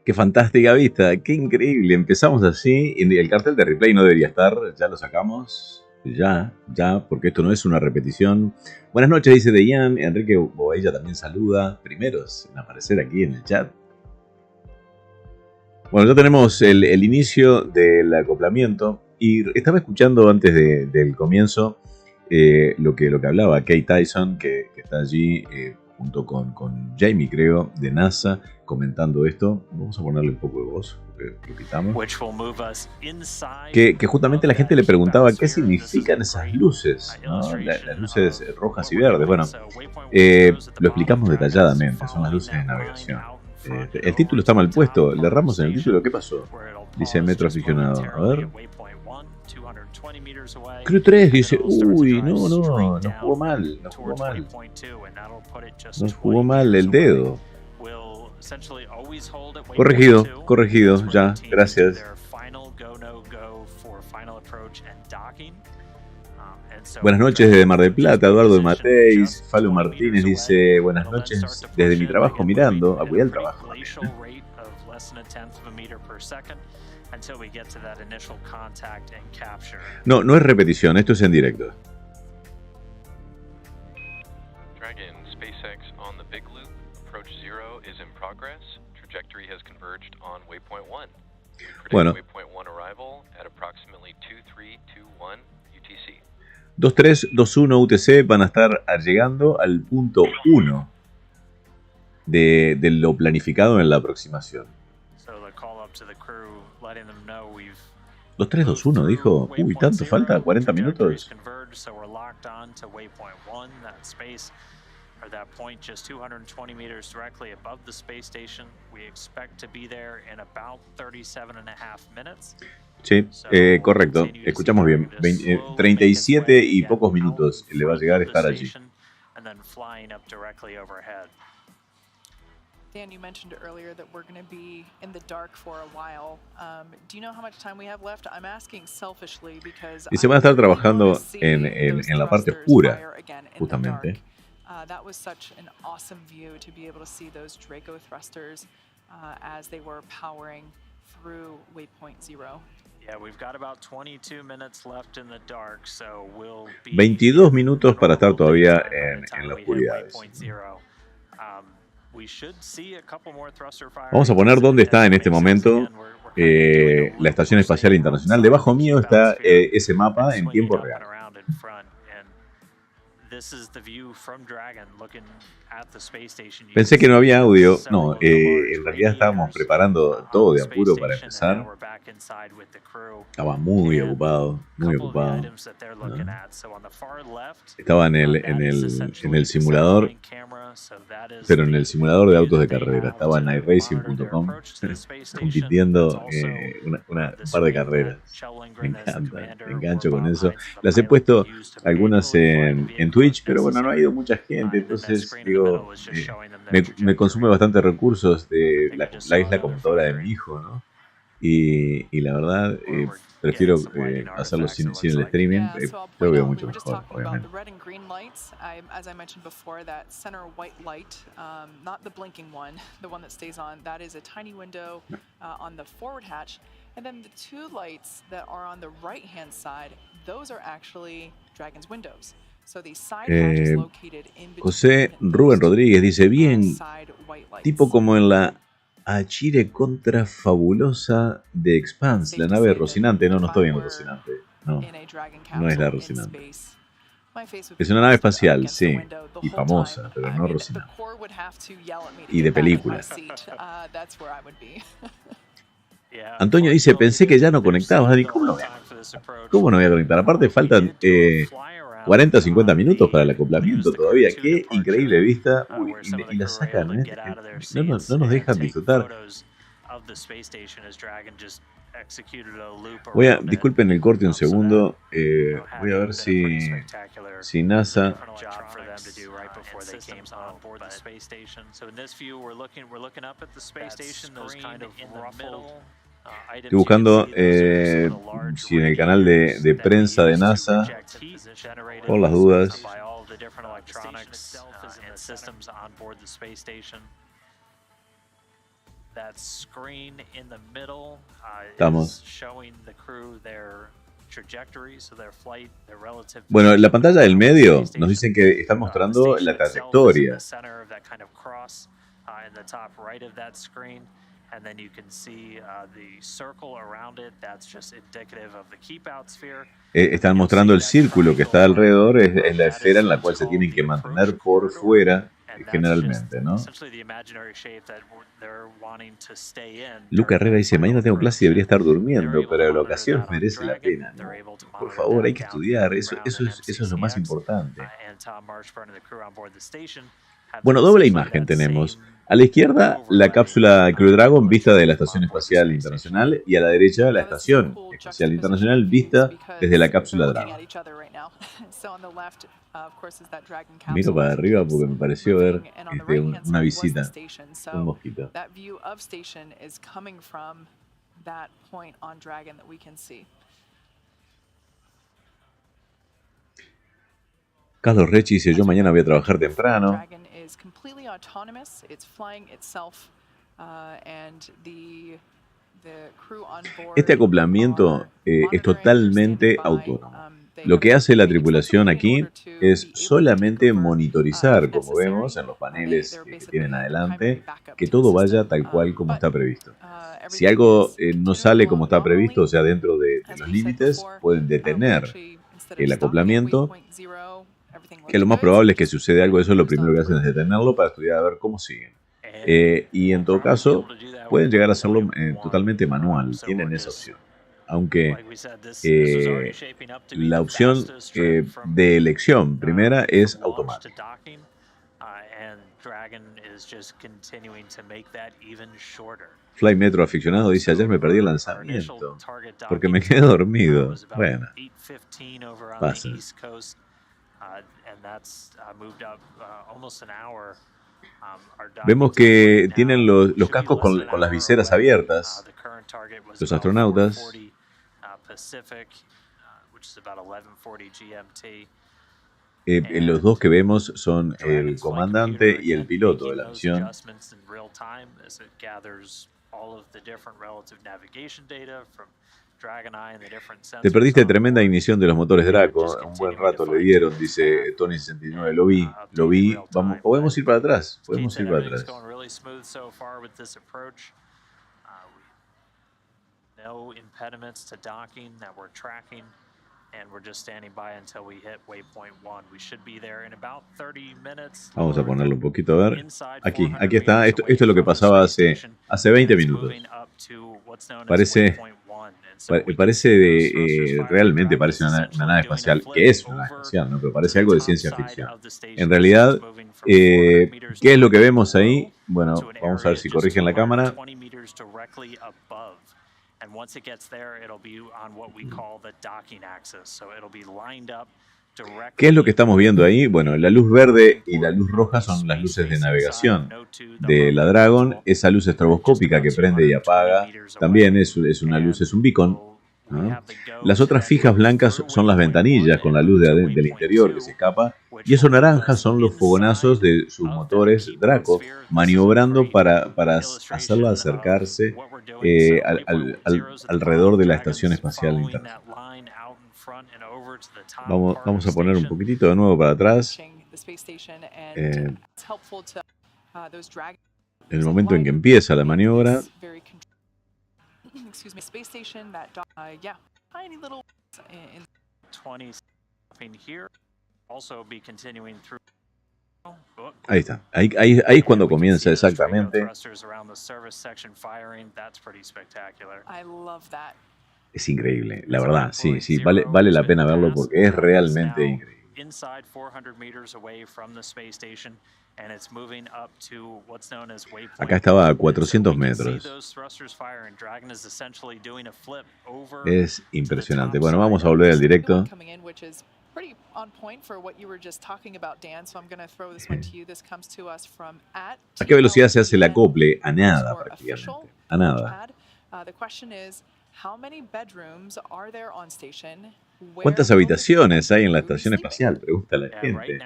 Qué fantástica vista, qué increíble. Empezamos así. El cartel de replay no debería estar, ya lo sacamos. Ya, porque esto no es una repetición. Buenas noches, dice Díaz. Enrique Boella también saluda. Primeros en aparecer aquí en el chat. Bueno, ya tenemos el inicio del acoplamiento. Y estaba escuchando antes del comienzo lo que hablaba Kate Tyson, que está allí junto con Jamie, creo, de NASA, comentando esto. Vamos a ponerle un poco de voz, repitamos. Que justamente la gente le preguntaba qué significan esas luces, ¿no? Las luces rojas y verdes. Bueno, lo explicamos detalladamente, son las luces de navegación. El título está mal puesto, le erramos en el título, ¿qué pasó? Dice Metro Aficionado, a ver. CREW4 dice, uy, no, nos jugó mal, nos jugó mal el dedo. Corregido, ya, gracias. Buenas noches desde Mar del Plata, Eduardo de Mateis. Falo Martínez dice, buenas noches desde mi trabajo mirando, a cuidar el trabajo. No es repetición, esto es en directo. Dragon, Spacex on the big loop. Approach 0 is in progress. Trajectory has converged on waypoint 1. Bueno. Waypoint 1 arrival at approximately 2321 UTC. 2321 UTC van a estar llegando al punto 1 de lo planificado en la aproximación. 2321 dijo, uy, ¿tanto falta? ¿40 minutos? Sí, correcto, escuchamos bien. 37 y pocos minutos le va a llegar a estar allí. Dan, you mentioned earlier that we're going to be in the dark for a while. Do you know how much time we have left? I'm asking selfishly because y se van a estar trabajando en la parte oscura, justamente. That was such an awesome view to be able to see those Draco thrusters as they were powering through waypoint 0. Yeah, we've got about 22 minutes left in the dark, so we'll be 22 minutos para estar todavía en la oscuridad. Vamos a poner dónde está en este momento la Estación Espacial Internacional. Debajo mío está ese mapa en tiempo real. Pensé que no había audio. No, en realidad estábamos preparando todo de apuro para empezar. Estaba muy ocupado, muy ocupado. ¿No? Estaba en el simulador, pero en el simulador de autos de carrera. Estaba en iRacing.com compitiendo un par de carreras. Me encanta, me engancho con eso. Las he puesto algunas en Twitch, pero bueno, no ha ido mucha gente, entonces digo, me consume bastante recursos de la isla computadora de mi hijo, ¿no? Y la verdad, prefiero hacerlo sin el streaming, lo veo mucho mejor, obviamente. As I mentioned before, that center white light, not the blinking one, the one that stays on, that is a tiny window on the forward hatch. And then the two lights that are on the right-hand side, those are actually Dragon's windows. So the side hatch is located in between. José Rubén Rodríguez dice, bien, tipo como en la Achire contrafabulosa de Expanse, la nave Rocinante. No estoy viendo Rocinante. No es la Rocinante. Es una nave espacial, sí, y famosa, pero no Rocinante. Y de películas. Antonio dice, pensé que ya no conectabas. ¿Cómo no voy a conectar? Aparte faltan 40 o 50 minutos para el acoplamiento todavía. Qué increíble vista. Uy, y la sacan, ¿eh? No nos dejan disfrutar. Disculpen el corte un segundo. Voy a ver si NASA... Estoy buscando si en el canal de prensa de NASA, por las dudas. that screen in the middle Estamos. is showing the crew their trajectory, so their flight, their relative. Bueno, en la pantalla del medio nos dicen que están mostrando la trayectoria. In the top right of that screen, and then you can see the circle around it. That's just indicative of the keep out sphere. Están mostrando el círculo que está alrededor, es la esfera en la cual se tienen que mantener por fuera generalmente, ¿no? Luca Herrera dice, mañana tengo clase y debería estar durmiendo, pero la ocasión merece la pena, ¿no? Por favor, hay que estudiar, eso es lo más importante. Bueno, doble imagen tenemos. A la izquierda, la cápsula Crew Dragon vista de la Estación Espacial Internacional y a la derecha, la Estación Espacial Internacional vista desde la cápsula Dragon. Miro para arriba porque me pareció ver una visita, un mosquito. Carlos Rechi dice, yo mañana voy a trabajar temprano. Este acoplamiento es totalmente autónomo. Lo que hace la tripulación aquí es solamente monitorizar, como vemos en los paneles que tienen adelante, que todo vaya tal cual como está previsto. Si algo no sale como está previsto, o sea, dentro de los límites, pueden detener el acoplamiento, que lo más probable es que suceda algo, eso lo primero que hacen es detenerlo para estudiar a ver cómo siguen. Y en todo caso, pueden llegar a hacerlo totalmente manual, tienen esa opción. Aunque la opción de elección primera es automática. Fly Metro aficionado dice, ayer me perdí el lanzamiento porque me quedé dormido. Bueno, pasa. Vemos que tienen los cascos con las viseras abiertas, los astronautas. Los dos que vemos son el comandante y el piloto de la misión. Te perdiste tremenda ignición de los motores Draco. Un buen rato le dieron, dice Tony69. Lo vi. Vamos, podemos ir para atrás. Podemos ir para atrás. No impediments to docking that we're tracking, and we're just standing by until we hit waypoint 1. We should be there in about 30 minutes. Vamos a ponerlo un poquito a ver. Aquí está. Esto es lo que pasaba hace 20 minutos. Realmente parece una nave espacial, que es una nave espacial, ¿no? Pero parece algo de ciencia ficción. En realidad, ¿qué es lo que vemos ahí? Bueno, vamos a ver si corrigen la cámara. ¿Qué es lo que estamos viendo ahí? Bueno, la luz verde y la luz roja son las luces de navegación de la Dragon. Esa luz estroboscópica que prende y apaga también es una luz, es un beacon, ¿no? Las otras fijas blancas son las ventanillas con la luz del interior que se escapa. Y esos naranjas son los fogonazos de sus motores Draco maniobrando para hacerla acercarse alrededor de la Estación Espacial Internacional. Vamos a poner un poquitito de nuevo para atrás. En el momento en que empieza la maniobra. Ahí está. Ahí es cuando comienza exactamente. Es increíble, la verdad. Sí, vale la pena verlo porque es realmente increíble. Acá estaba a 400 metros. Es impresionante. Bueno, vamos a volver al directo. ¿A qué velocidad se hace el acople? A nada, prácticamente. A nada. ¿Cuántas habitaciones hay en la estación espacial? Pregunta la gente.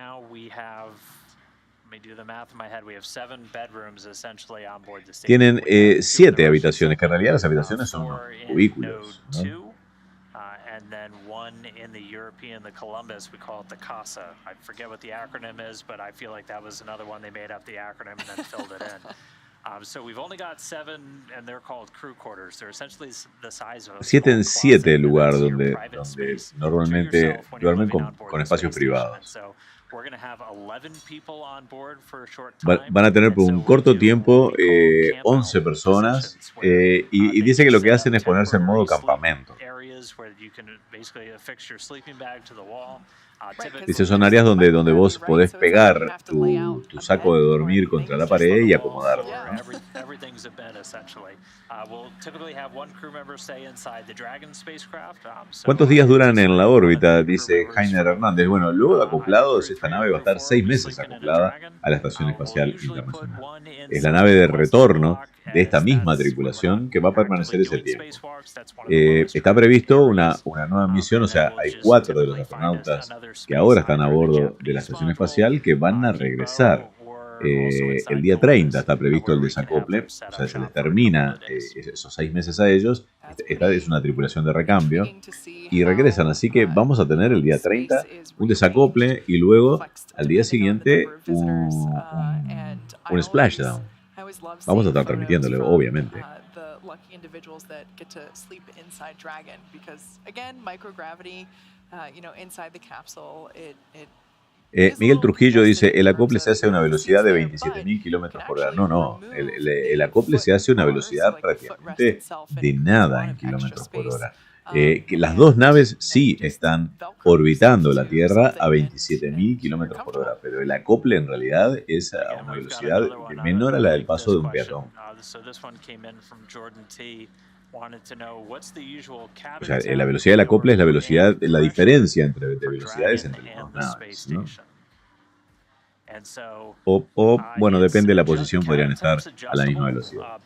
Tienen 7 habitaciones, que en realidad las habitaciones son unos cubículos, ¿no? And then one in the European, the Columbus, we call it the CASA. I forget what the acronym is, but I feel like that was another one they made up the acronym and then filled it in. So we've only got 7, and they're called crew quarters. They're essentially the size of 7 en 7 el lugar donde normalmente duermen con espacios privados. Van a tener por un corto tiempo 11 personas y dice que lo que hacen es ponerse en modo campamento. Dice, son áreas donde vos podés pegar tu saco de dormir contra la pared y acomodarlo, ¿no? ¿Cuántos días duran en la órbita? Dice Jainer Hernández. Bueno, luego de acoplados, esta nave va a estar 6 meses acoplada a la Estación Espacial Internacional. Es la nave de retorno de esta misma tripulación que va a permanecer ese tiempo. Está previsto una nueva misión, o sea, hay 4 de los astronautas que ahora están a bordo de la Estación Espacial que van a regresar. El día 30 está previsto el desacople, o sea, se les termina esos 6 meses a ellos. Esta es una tripulación de recambio y regresan, así que vamos a tener el día 30 un desacople y luego al día siguiente un splashdown. Vamos a estar transmitiéndolo, obviamente. Miguel Trujillo dice, el acople se hace a una velocidad de 27.000 kilómetros por hora. No, el acople se hace a una velocidad prácticamente de nada en kilómetros por hora. Que las 2 naves sí están orbitando la Tierra a 27.000 kilómetros por hora, pero el acople en realidad es a una velocidad menor a la del paso de un peatón. O sea, la velocidad del acople es la diferencia entre velocidades entre las 2 naves, ¿no? O, bueno, depende de la posición, podrían estar a la misma velocidad.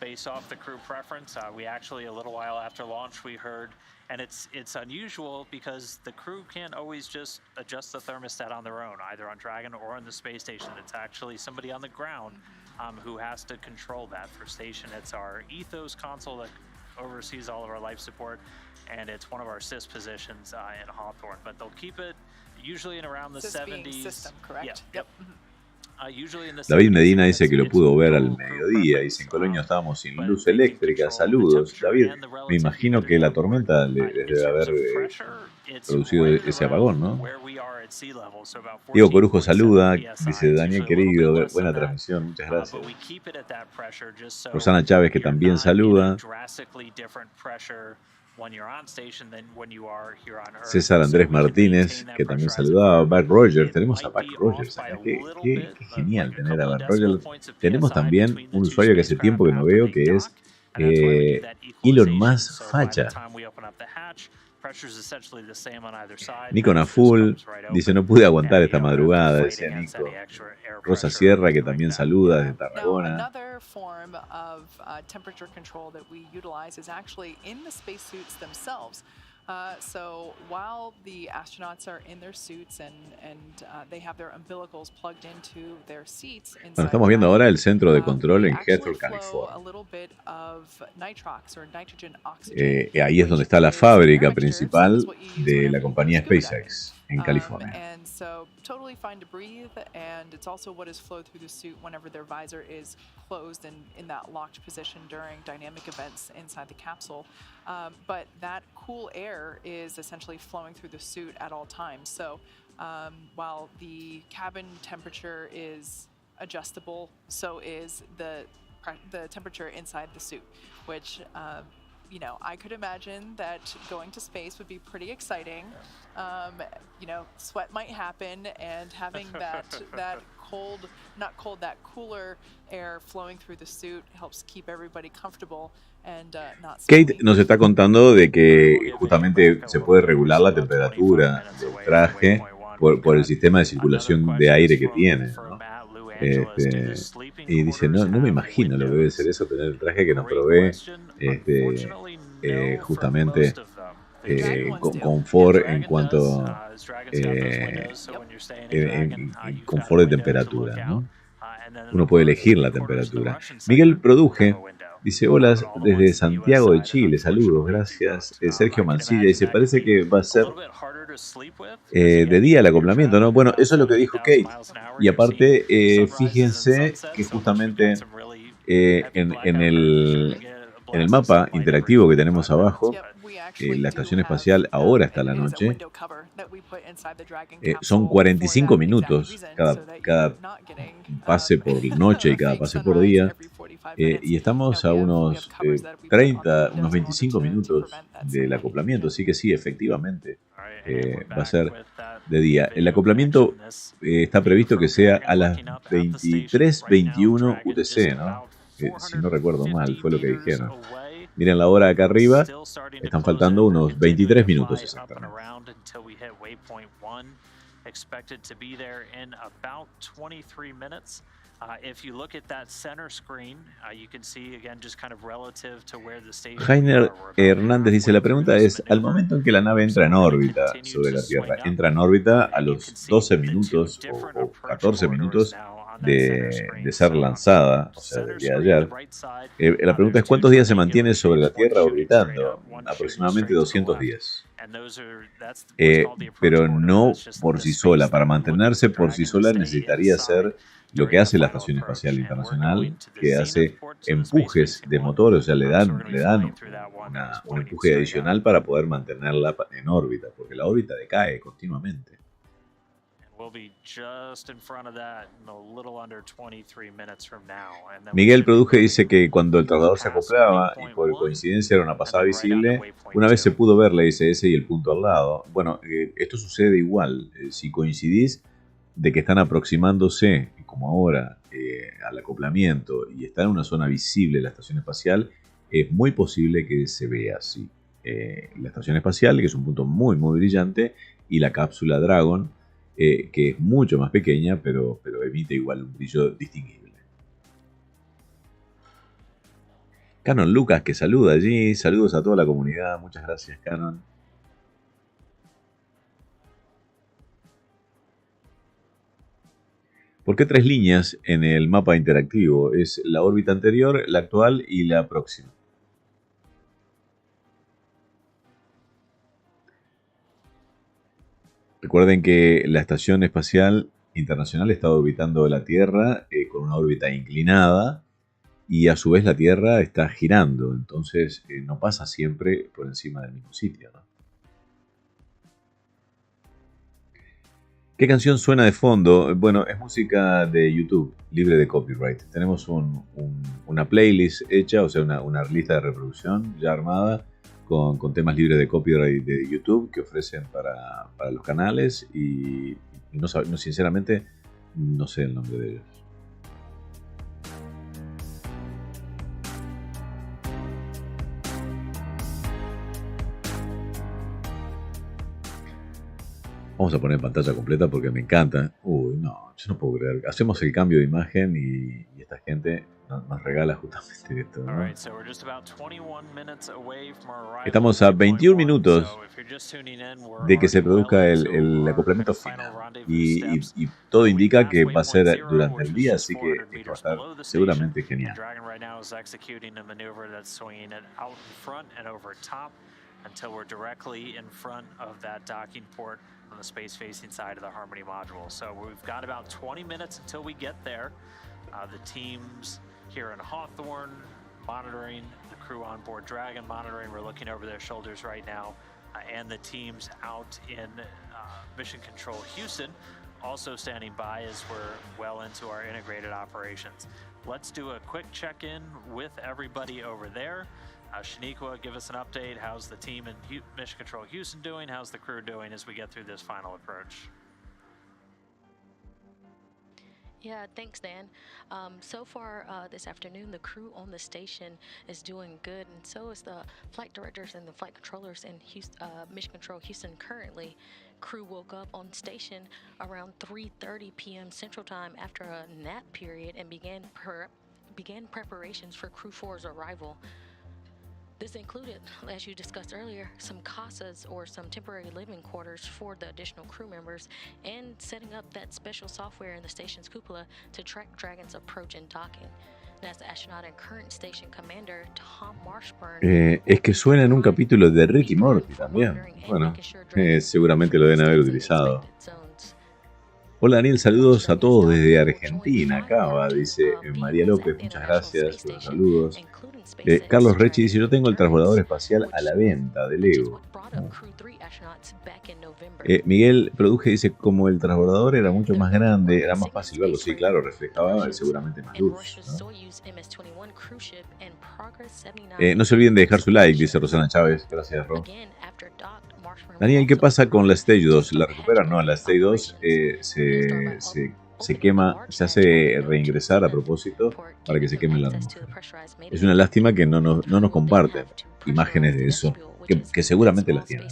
And it's unusual because the crew can't always just adjust the thermostat on their own, either on Dragon or on the space station. It's actually somebody on the ground who has to control that for station. It's our Ethos console that oversees all of our life support, and it's one of our sys positions in Hawthorne. But they'll keep it usually in around the Sys 70s. being system, correct? Yep. David Medina dice que lo pudo ver al mediodía. Dice, en Colonia estábamos sin luz eléctrica. Saludos. David, me imagino que la tormenta les debe haber producido ese apagón, ¿no? Diego Corujo saluda. Dice, Daniel querido, buena transmisión, muchas gracias. Rosana Chávez, que también saluda. César Andrés Martínez, que también saludaba. Buck Rogers, tenemos a Buck Rogers acá. Qué genial tener a Buck Rogers. Tenemos también un usuario que hace tiempo que no veo, que es Elon Musk Facha. Nico Naful dice, no pude aguantar esta madrugada, decía Nico. Rosa Sierra, que también saluda desde Tarragona. Another form of temperature control that we utilize is actually in the spacesuits themselves. So while the astronauts are in their suits and they have their umbilicals plugged into their seats, bueno, estamos viendo ahora el centro de control en Heathrow, California. Ahí es donde está la fábrica principal de la compañía Spacex en California. And so totally fine to breathe, and it's also what is flowed through the suit whenever their visor is closed and in that locked position during dynamic events inside the capsule. But that cool air is essentially flowing through the suit at all times. So while the cabin temperature is adjustable, so is the temperature inside the suit, which you know, I could imagine that going to space would be pretty exciting. You know, sweat might happen, and having that cooler air flowing through the suit helps keep everybody comfortable and not sweating. Kate nos está contando de que justamente se puede regular la temperatura del traje por el sistema de circulación de aire que tiene, ¿no? Y dice, no me imagino lo que debe ser eso, tener el traje que nos provee justamente confort en cuanto confort de temperatura, ¿no? Uno puede elegir la temperatura. Miguel Produje dice, hola desde Santiago de Chile, saludos, gracias. Sergio Mancilla dice, parece que va a ser de día el acoplamiento, ¿no? Bueno, eso es lo que dijo Kate. Y aparte, fíjense que justamente en el mapa interactivo que tenemos abajo, la estación espacial ahora está a la noche. Son 45 minutos cada pase por noche y cada pase por día. Y estamos a unos 25 minutos del acoplamiento. Así que sí, efectivamente, va a ser de día. El acoplamiento está previsto que sea a las 23:21 UTC, ¿no? Si no recuerdo mal, fue lo que dijeron. Miren la hora acá arriba, están faltando unos 23 minutos exactamente. Jainer Hernández dice, la pregunta es, al momento en que la nave entra en órbita sobre la Tierra, entra en órbita a los 12 minutos o 14 minutos de ser lanzada, o sea, del día de ayer. La pregunta es, ¿cuántos días se mantiene sobre la Tierra orbitando? Aproximadamente 200 días. Pero no por sí sola. Para mantenerse por sí sola necesitaría ser lo que hace la Estación Espacial Internacional, que hace empujes de motor, o sea, le dan un empuje adicional para poder mantenerla en órbita, porque la órbita decae continuamente. Miguel Produje dice que cuando el trasladador se acoplaba y por coincidencia era una pasada visible, una vez se pudo ver la ISS y el punto al lado. Bueno, esto sucede igual. Si coincidís de que están aproximándose, como ahora, al acoplamiento y está en una zona visible la estación espacial, es muy posible que se vea así. La estación espacial, que es un punto muy, muy brillante, y la cápsula Dragon, que es mucho más pequeña, pero emite igual un brillo distinguible. Canon Lucas, que saluda allí. Saludos a toda la comunidad. Muchas gracias, Canon. ¿Por qué 3 líneas en el mapa interactivo? Es la órbita anterior, la actual y la próxima. Recuerden que la Estación Espacial Internacional está orbitando la Tierra con una órbita inclinada y a su vez la Tierra está girando, entonces no pasa siempre por encima del mismo sitio, ¿no? ¿Qué canción suena de fondo? Bueno, es música de YouTube, libre de copyright. Tenemos una playlist hecha, o sea, una lista de reproducción ya armada, con temas libres de copyright de YouTube que ofrecen para los canales y sinceramente no sé el nombre de ellos. Vamos a poner pantalla completa porque me encanta. Uy, no, yo no puedo creer. Hacemos el cambio de imagen y esta gente nos regala justamente esto, ¿no? Estamos a 21 minutos de que se produzca el acoplamiento final. Y todo indica que va a ser durante el día, así que esto va a estar seguramente genial. Until we're directly in front of that docking port on the space-facing side of the Harmony module. So we've got about 20 minutes until we get there. The teams here in Hawthorne monitoring, the crew on board Dragon monitoring. We're looking over their shoulders right now. And the teams out in Mission Control Houston also standing by as we're well into our integrated operations. Let's do a quick check-in with everybody over there. Shaniqua, give us an update. How's the team in Mission Control Houston doing? How's the crew doing as we get through this final approach? Yeah, thanks, Dan. So far this afternoon, the crew on the station is doing good, and so is the flight directors and the flight controllers in Mission Control Houston currently. Crew woke up on station around 3:30 p.m. Central Time after a nap period and began preparations for Crew 4's arrival. This included, as you discussed earlier, some casas or some temporary living quarters for the additional crew members and setting up that special software in the station's cupola to track Dragon's approach and docking. NASA astronaut and current station commander Tom Marshburn. Es que suena en un capítulo de Rick y Morty también. Bueno, seguramente lo deben haber utilizado. Hola Daniel, saludos a todos desde Argentina, acaba, dice María López, muchas gracias por los saludos. Carlos Rechi dice, yo tengo el transbordador espacial a la venta de Lego. Miguel Produje dice, como el transbordador era mucho más grande, era más fácil verlo. Sí, claro, reflejaba seguramente más luz, ¿no? No se olviden de dejar su like, dice Rosana Chávez. Gracias, Ro. Daniel, ¿qué pasa con la Stage 2? ¿La recuperan? No, la Stage 2 se quema, se hace reingresar a propósito para que se queme la atmósfera. Es una lástima que no nos comparten imágenes de eso, que seguramente las tienen.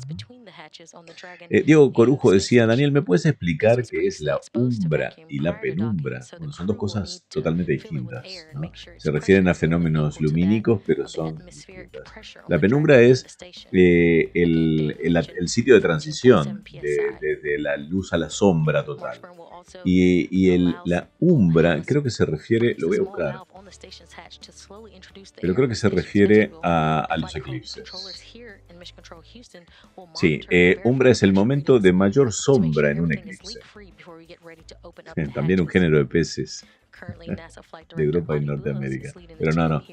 Diego Corujo decía, Daniel, ¿me puedes explicar qué es la umbra y la penumbra? Bueno, son dos cosas totalmente distintas, ¿no? Se refieren a fenómenos lumínicos, pero son distintas. La penumbra es el sitio de transición, desde la luz a la sombra total. Y la umbra, creo que se refiere, lo voy a buscar, pero creo que se refiere a los eclipses. Sí, umbra es el momento de mayor sombra en un eclipse. También un género de peces de Europa y Norteamérica. Pero no.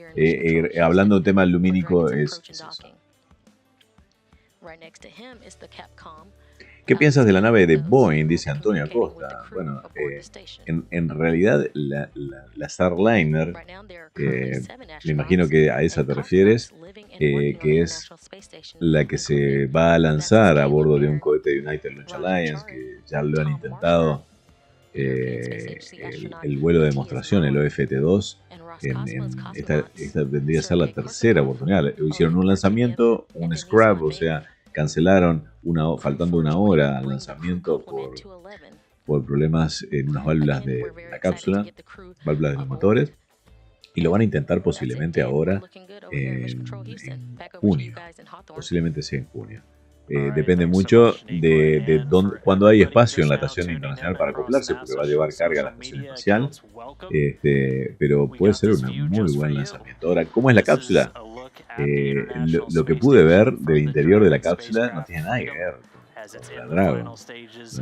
Hablando de tema lumínico es eso. ¿Qué piensas de la nave de Boeing? Dice Antonio Acosta. Bueno, en realidad la Starliner, me imagino que a esa te refieres, que es la que se va a lanzar a bordo de un cohete de United Launch Alliance, que ya lo han intentado, el vuelo de demostración, el OFT-2. Esta vendría a ser la tercera oportunidad. Hicieron un lanzamiento, un scrap, o sea, cancelaron faltando una hora al lanzamiento por problemas en unas válvulas de la cápsula, válvulas de los motores, y lo van a intentar posiblemente ahora en junio, posiblemente sea en junio. Depende mucho de cuándo hay espacio en la Estación Internacional para acoplarse, porque va a llevar carga a la Estación Espacial, pero puede ser un muy buen lanzamiento. Ahora, ¿cómo es la cápsula? Lo que pude ver del interior de la cápsula no tiene nada que ver con la Dragon,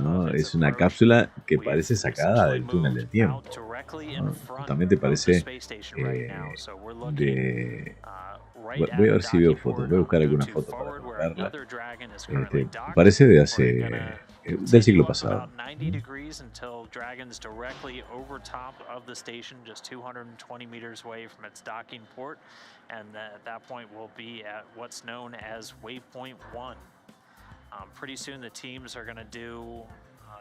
¿no? Es una cápsula que parece sacada del túnel del tiempo, ¿no? Justamente parece voy a ver si veo fotos, voy a buscar alguna foto para verla. Parece de hace del siglo pasado. And at that point we'll be at what's known as Waypoint 1. Pretty soon the teams are going to do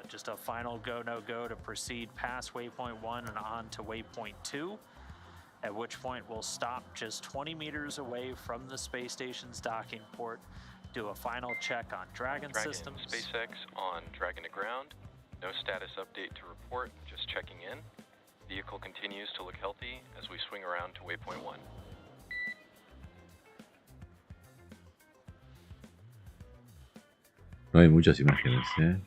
just a final go, no go to proceed past Waypoint 1 and on to Waypoint 2, at which point we'll stop just 20 meters away from the space station's docking port, do a final check on Dragon systems. Spacex on Dragon to ground. No status update to report, just checking in. Vehicle continues to look healthy as we swing around to Waypoint 1. No hay muchas imágenes, ¿eh?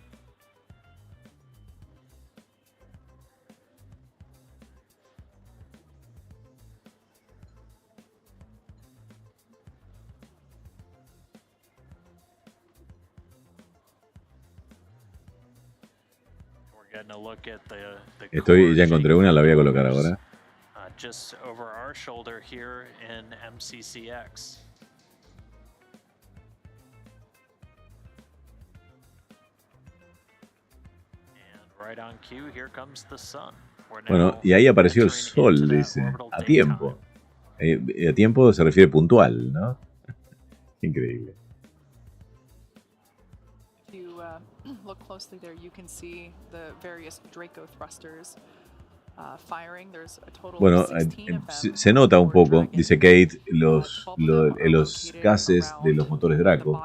Ya encontré una, la voy a colocar ahora. Just over our shoulder here in MCCX. Bueno, y ahí apareció el sol, dice, a tiempo. A tiempo se refiere puntual, ¿no? Increíble. Bueno, se nota un poco, dice Kate, los gases de los motores Draco.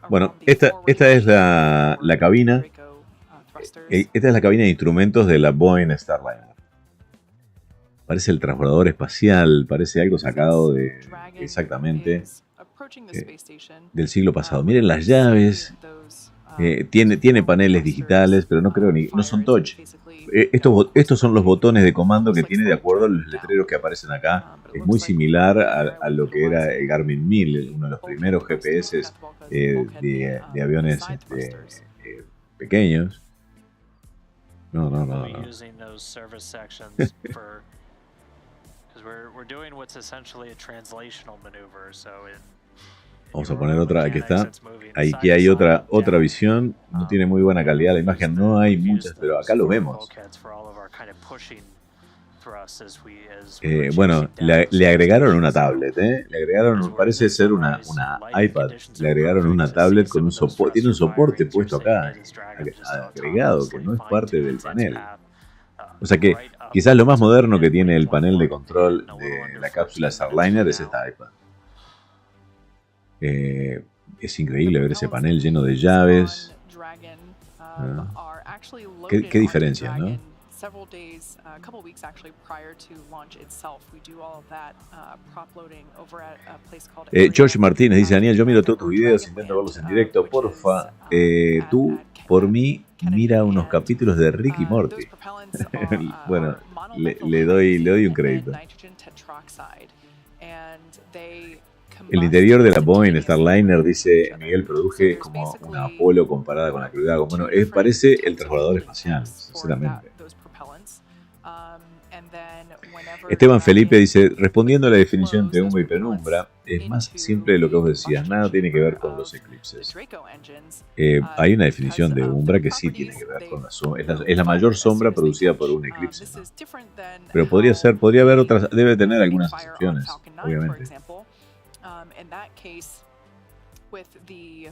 Bueno, esta es la cabina. Esta es la cabina de instrumentos de la Boeing Starliner. Parece el transbordador espacial, parece algo sacado de exactamente del siglo pasado. Miren las llaves. Tiene paneles digitales, pero no creo no son touch. Estos son los botones de comando que tiene de acuerdo a los letreros que aparecen acá. Es muy similar a lo que era el Garmin 1000, uno de los primeros GPS de aviones pequeños. No. Vamos a poner otra, aquí está. Aquí hay otra visión. No tiene muy buena calidad la imagen, no hay muchas, pero acá lo vemos. Bueno, le agregaron una tablet, le agregaron, parece ser una iPad. Le agregaron una tablet con un soporte, tiene un soporte puesto acá, agregado, que no es parte del panel. O sea que quizás lo más moderno que tiene el panel de control de la cápsula Starliner es esta iPad. Es increíble ver ese panel lleno de llaves. Qué diferencia, ¿no? George Martínez dice: Daniel, yo miro todos tus videos, intento verlos en directo, porfa. Tú, por mí, mira unos capítulos de Rick y Morty. Bueno, le doy un crédito. El interior de la Boeing Starliner, dice Miguel, produje como una Apolo comparada con la Crew 4. Bueno, parece el transbordador espacial, sinceramente. Esteban Felipe dice: respondiendo a la definición entre umbra y penumbra, es más simple de lo que vos decías, nada tiene que ver con los eclipses. Hay una definición de umbra que sí tiene que ver con la sombra, es la mayor sombra producida por un eclipse, ¿no? Pero podría haber otras, debe tener algunas excepciones, obviamente. In that case, with the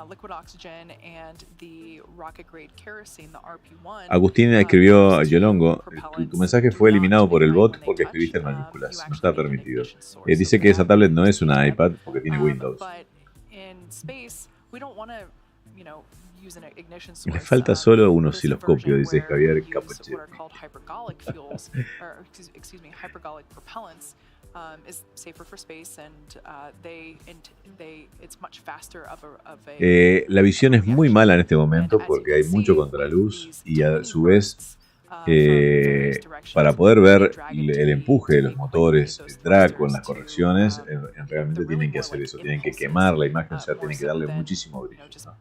liquid oxygen and the rocket grade kerosene, the RP1. Agustín escribió a Yolongo: tu mensaje fue eliminado por el bot porque escribiste en mayúsculas, no está permitido. Dice que esa tablet no es una iPad porque tiene Windows. Le falta solo un osciloscopio, dice Javier Capoche. La visión es muy mala en este momento porque hay mucho contraluz y a su vez para poder ver el empuje de los motores, el drag con las correcciones, realmente tienen que hacer eso, tienen que quemar la imagen, o sea, tienen que darle muchísimo brillo, ¿no?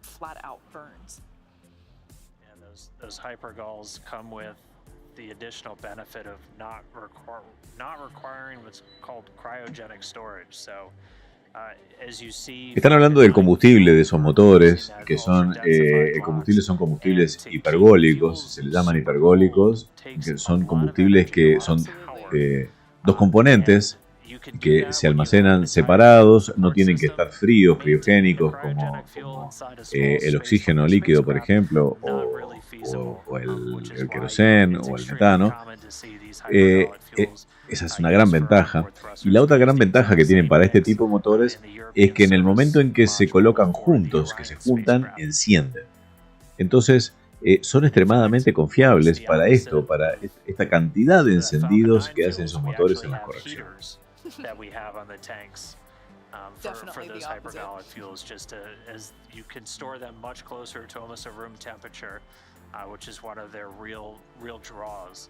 The additional benefit of not requiring what's called cryogenic storage. So, as you see, están hablando del combustible de esos motores, que son son combustibles hipergólicos, se les llaman hipergólicos, que son combustibles que son dos componentes que se almacenan separados, no tienen que estar fríos, criogénicos, como el oxígeno líquido, por ejemplo, o el queroseno o el metano. Esa es una gran ventaja. Y la otra gran ventaja que tienen para este tipo de motores es que en el momento en que se colocan juntos, que se juntan, encienden. Entonces, son extremadamente confiables para esto, para esta cantidad de encendidos que hacen esos motores en las correcciones. That we have on the tanks for those hypergolic fuels, just as you can store them much closer to almost a room temperature, which is one of their real draws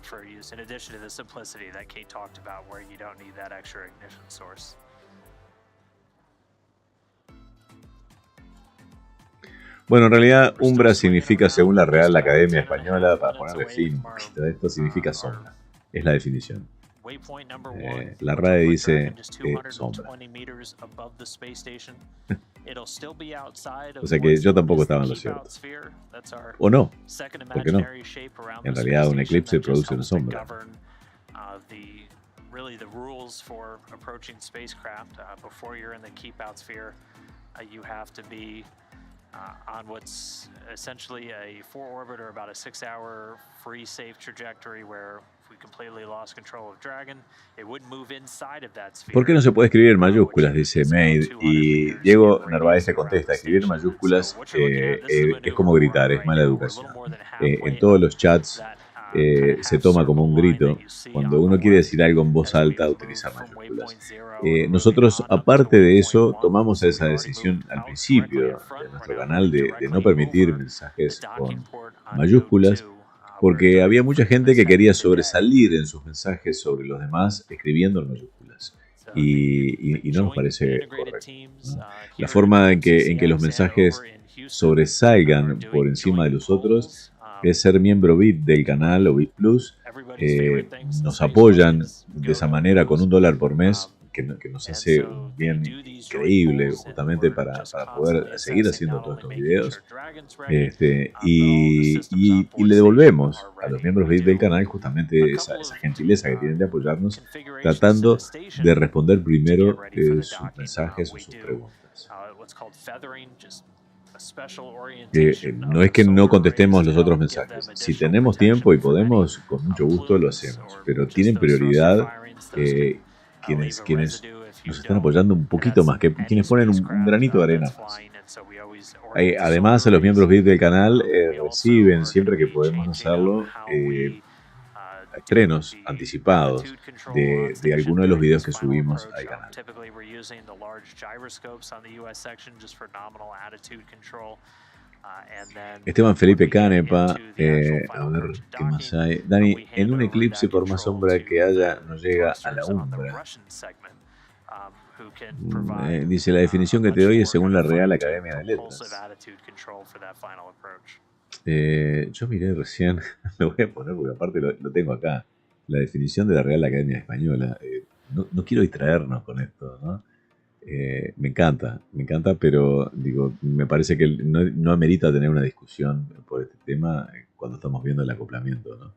for use, in addition to the simplicity that Kate talked about, where you don't need that extra ignition source. Bueno, en realidad, umbra significa, según la Real Academia Española, para ponerle fin, esto significa sombra, es la definición. La RAE dice sombra. O sea que yo tampoco estaba en lo cierto. ¿O no? ¿Por qué no? En realidad un eclipse produce una sombra. Really the rules for approaching spacecraft before you're in the keep out sphere, you have to be on what's essentially a 4-orbit or about a 6-hour free safe trajectory where if we completely lost control of Dragon, it would move inside of that sphere. ¿Por qué no se puede escribir en mayúsculas? Dice Maid. Y Diego Narváez te contesta: escribir en mayúsculas es como gritar, es mala educación. En todos los chats se toma como un grito. Cuando uno quiere decir algo en voz alta, utilizar mayúsculas. Nosotros, aparte de eso, tomamos esa decisión al principio de nuestro canal de no permitir mensajes con mayúsculas, porque había mucha gente que quería sobresalir en sus mensajes sobre los demás escribiendo en mayúsculas. Y no nos parece correcto, ¿no? La forma en que los mensajes sobresalgan por encima de los otros es ser miembro VIP del canal o VIP Plus. Nos apoyan de esa manera con $1 por mes, que nos hace un bien increíble justamente para poder seguir haciendo todos estos videos. Y le devolvemos a los miembros VIP del canal justamente esa gentileza que tienen de apoyarnos, tratando de responder primero sus mensajes o sus preguntas. No es que no contestemos los otros mensajes. Si tenemos tiempo y podemos, con mucho gusto lo hacemos. Pero tienen prioridad quienes nos están apoyando un poquito más, que quienes ponen un granito de arena más. Además, los miembros VIP del canal reciben, siempre que podemos hacerlo, estrenos anticipados de algunos de los videos que subimos al canal. Esteban Felipe Canepa, a ver qué más hay. Dani, en un eclipse, por más sombra que haya, no llega a la umbra. Dice, la definición que te doy es según la Real Academia de Letras. Yo miré recién, me voy a poner porque aparte lo tengo acá, la definición de la Real Academia Española. No quiero distraernos con esto, ¿no? Me encanta, pero digo, me parece que no amerita tener una discusión por este tema cuando estamos viendo el acoplamiento, ¿no?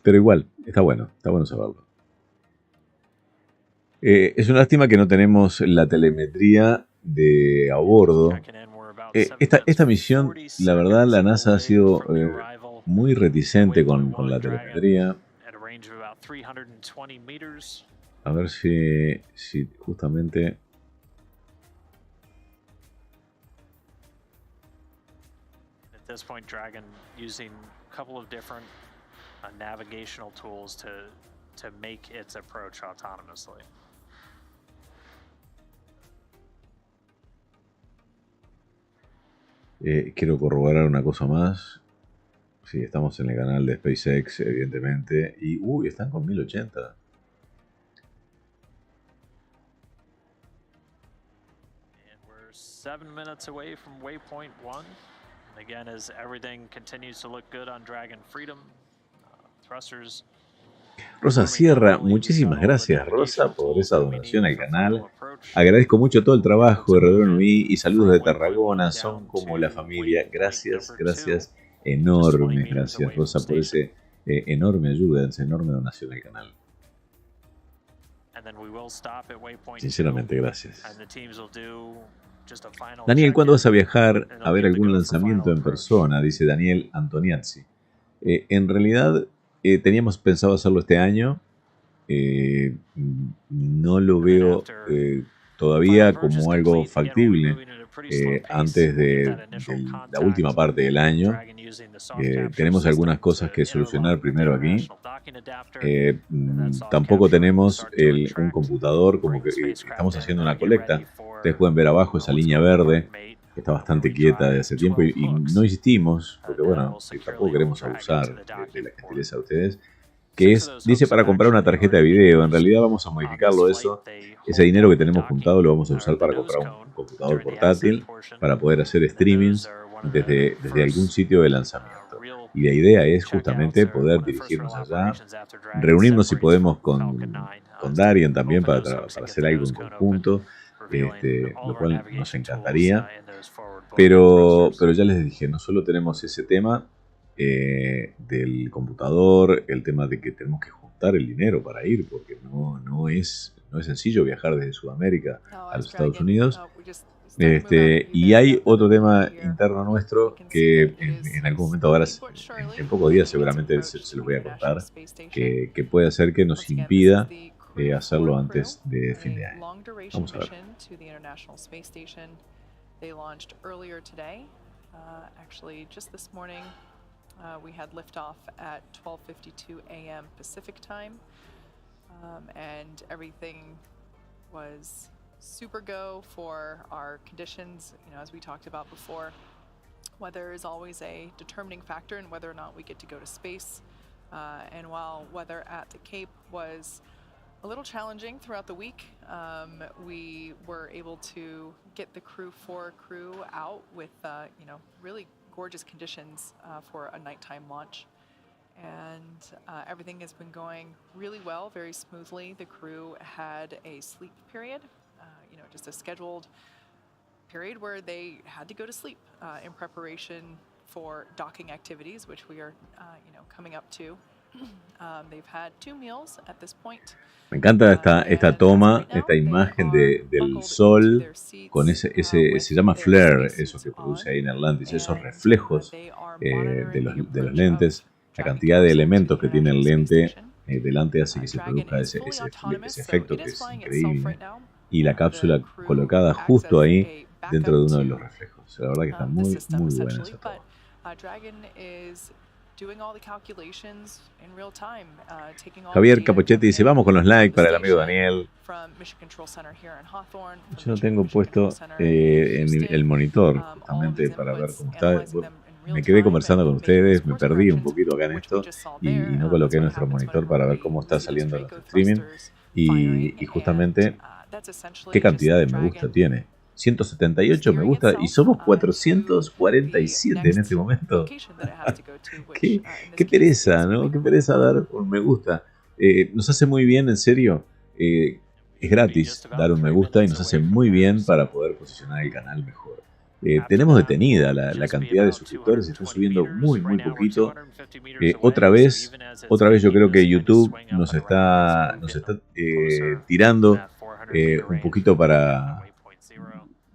Pero igual, está bueno saberlo. Es una lástima que no tenemos la telemetría de a bordo. Esta misión, la verdad, la NASA ha sido muy reticente con la telemetría. A ver si justamente... At this point, Dragon using a couple of different navigational tools to make its approach autonomously. Quiero corroborar una cosa más. Sí, estamos en el canal de Spacex, evidentemente. Y, están con 1080. And we're 7 minutes away from waypoint 1. And again, as everything continues to look good on Dragon Freedom, thrusters. Rosa Sierra, muchísimas gracias, Rosa, por esa donación al canal. Agradezco mucho todo el trabajo de RWI y saludos de Tarragona, son como la familia. Gracias enormes, gracias, Rosa, por ese enorme ayuda, esa enorme donación al canal. Sinceramente, gracias. Daniel, ¿cuándo vas a viajar a ver algún lanzamiento en persona? Dice Daniel Antoniazzi. En realidad, teníamos pensado hacerlo este año. No lo veo todavía como algo factible antes de la última parte del año. Tenemos algunas cosas que solucionar primero aquí. Tampoco tenemos un computador, como que estamos haciendo una colecta. Ustedes pueden ver abajo esa línea verde, que está bastante quieta de hace tiempo, y no insistimos, porque bueno, tampoco queremos abusar de la gentileza de ustedes. Que dice para comprar una tarjeta de video. En realidad vamos a modificarlo eso. Ese dinero que tenemos juntado lo vamos a usar para comprar un computador portátil, para poder hacer streamings desde algún sitio de lanzamiento. Y la idea es justamente poder dirigirnos allá, reunirnos si podemos con Darien también para hacer algo en conjunto, lo cual nos encantaría. Pero ya les dije, no solo tenemos ese tema del computador, el tema de que tenemos que juntar el dinero para ir, porque no es sencillo viajar desde Sudamérica a los Estados Unidos. Y hay otro tema interno nuestro que en algún momento, ahora en pocos días seguramente se los voy a contar, que puede hacer que nos impida hacerlo antes de fin de año. Vamos a ver. We had liftoff at 12:52 a.m. Pacific time, and everything was super go for our conditions. You know, as we talked about before, weather is always a determining factor in whether or not we get to go to space. And while weather at the Cape was a little challenging throughout the week, we were able to get the CREW4 crew out with you know, really gorgeous conditions for a nighttime launch. And everything has been going really well, very smoothly. The crew had a sleep period, you know, just a scheduled period where they had to go to sleep in preparation for docking activities, which we are, you know, coming up to. They've had 2 meals at this point. Me encanta esta toma, esta imagen del sol con ese se llama flare, eso que produce ahí en Atlantis, esos reflejos de los lentes. La cantidad de elementos que tiene el lente delante hace que se produzca ese efecto que es increíble. Y la cápsula colocada justo ahí dentro de uno de los reflejos. La verdad que está muy, muy buena esa toma. Javier Capochetti dice, vamos con los likes para el amigo Daniel. Yo no tengo puesto en el monitor justamente para ver cómo está. Me quedé conversando con ustedes, me perdí un poquito acá en esto y no coloqué nuestro monitor para ver cómo está saliendo nuestro streaming y justamente qué cantidad de me gusta tiene. 178 me gusta y somos 447 en este momento. Qué pereza, ¿no? Qué pereza dar un me gusta. Nos hace muy bien, en serio. Es gratis dar un me gusta y nos hace muy bien para poder posicionar el canal mejor. Tenemos detenida la cantidad de suscriptores, está subiendo muy poquito. Otra vez yo creo que YouTube nos está tirando un poquito para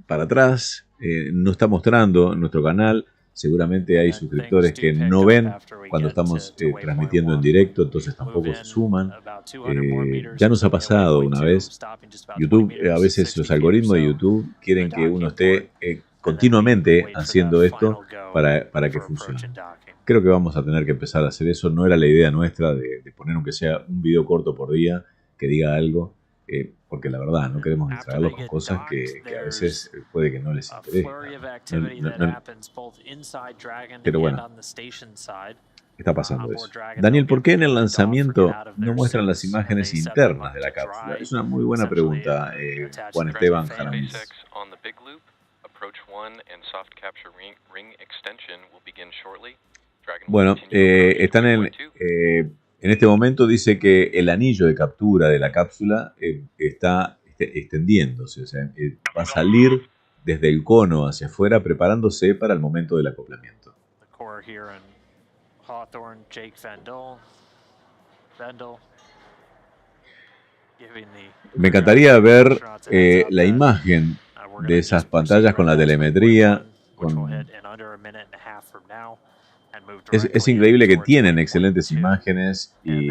atrás, no está mostrando nuestro canal. Seguramente hay suscriptores que no ven cuando estamos transmitiendo en directo, entonces tampoco se suman. Ya nos ha pasado una vez. YouTube, a veces los algoritmos de YouTube quieren que uno esté continuamente haciendo esto para que funcione. Creo que vamos a tener que empezar a hacer eso. No era la idea nuestra de poner aunque sea un video corto por día que diga algo. Porque la verdad no queremos distraerlos con cosas que a veces puede que no les interese. Pero bueno, está pasando eso. Daniel, ¿por qué en el lanzamiento no muestran las imágenes internas de la cápsula? Es una muy buena pregunta, Juan Esteban Jaramis. Bueno, están en este momento dice que el anillo de captura de la cápsula está extendiéndose, o sea, va a salir desde el cono hacia afuera preparándose para el momento del acoplamiento. Me encantaría ver la imagen de esas pantallas con la telemetría. Es increíble que tienen excelentes imágenes y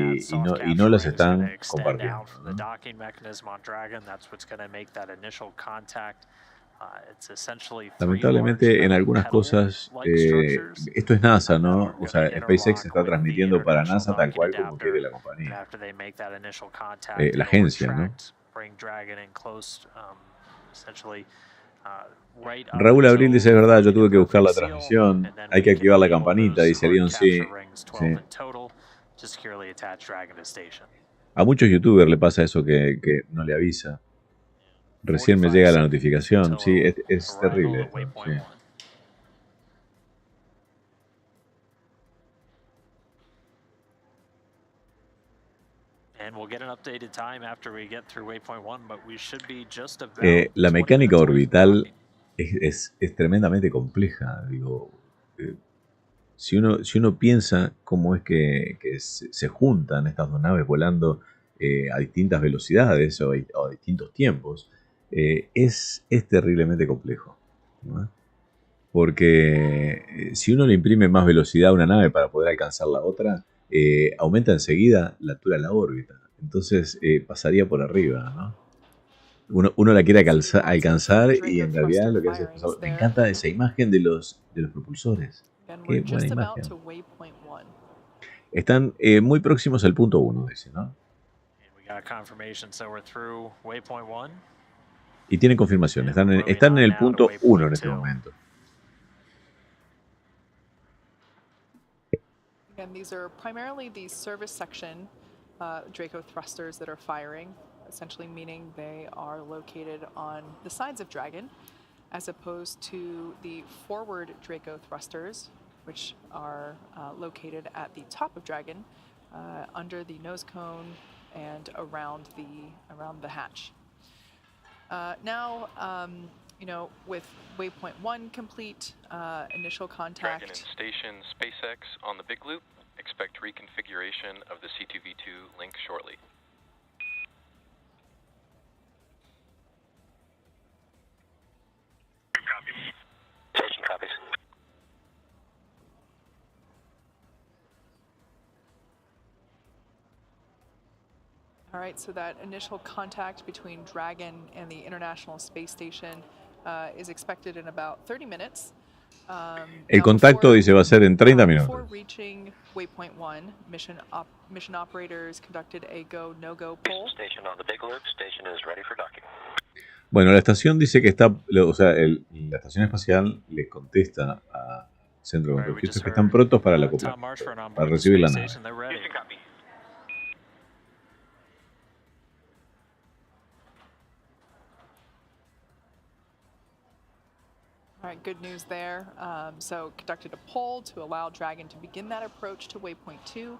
no las están compartiendo, ¿no? Lamentablemente en algunas cosas esto es NASA, ¿no? O sea, SpaceX está transmitiendo para NASA tal cual como quiere la compañía, la agencia, ¿no? Raúl Abril dice, es verdad, yo tuve que buscar la transmisión, hay que activar la campanita, dice Elon, sí. A muchos youtubers le pasa eso que no le avisa. Recién me llega la notificación, sí, es terrible. Sí. La mecánica orbital es tremendamente compleja. Digo, si uno piensa cómo es que se juntan estas dos naves volando a distintas velocidades o a distintos tiempos, es terriblemente complejo, ¿no? Porque si uno le imprime más velocidad a una nave para poder alcanzar la otra, aumenta enseguida la altura de la órbita. Entonces pasaría por arriba, ¿no? Uno la quiere alcanzar y en realidad lo que hace es pasar. Me encanta esa imagen de los propulsores. And Qué we're buena just about imagen. to waypoint 1. Están muy próximos al punto 1, dice, ¿no? And we got confirmation, so we're through waypoint 1. Y tienen confirmación. Están en el punto 1 en este momento. Again, these are primarily the service section Draco thrusters that are firing, essentially meaning they are located on the sides of Dragon, as opposed to the forward Draco thrusters, which are located at the top of Dragon, under the nose cone and around the hatch. Now, you know, with waypoint 1 complete, initial contact. Dragon and Station Spacex on the big loop. Expect reconfiguration of the C2V2 link shortly. Station copies. All right, so that initial contact between Dragon and the International Space Station is expected in about 30 minutes. El contacto, dice, va a ser en 30 minutos. Before reaching waypoint 1, mission operators conducted a go no-go poll. Station on the big loop. Station is ready for docking. Bueno, la estación dice que está, o sea, la estación espacial le contesta al centro de control que están prontos para la acoplamiento, para recibir la nave. All right, good news there. So conducted a poll to allow Dragon to begin that approach to waypoint 2,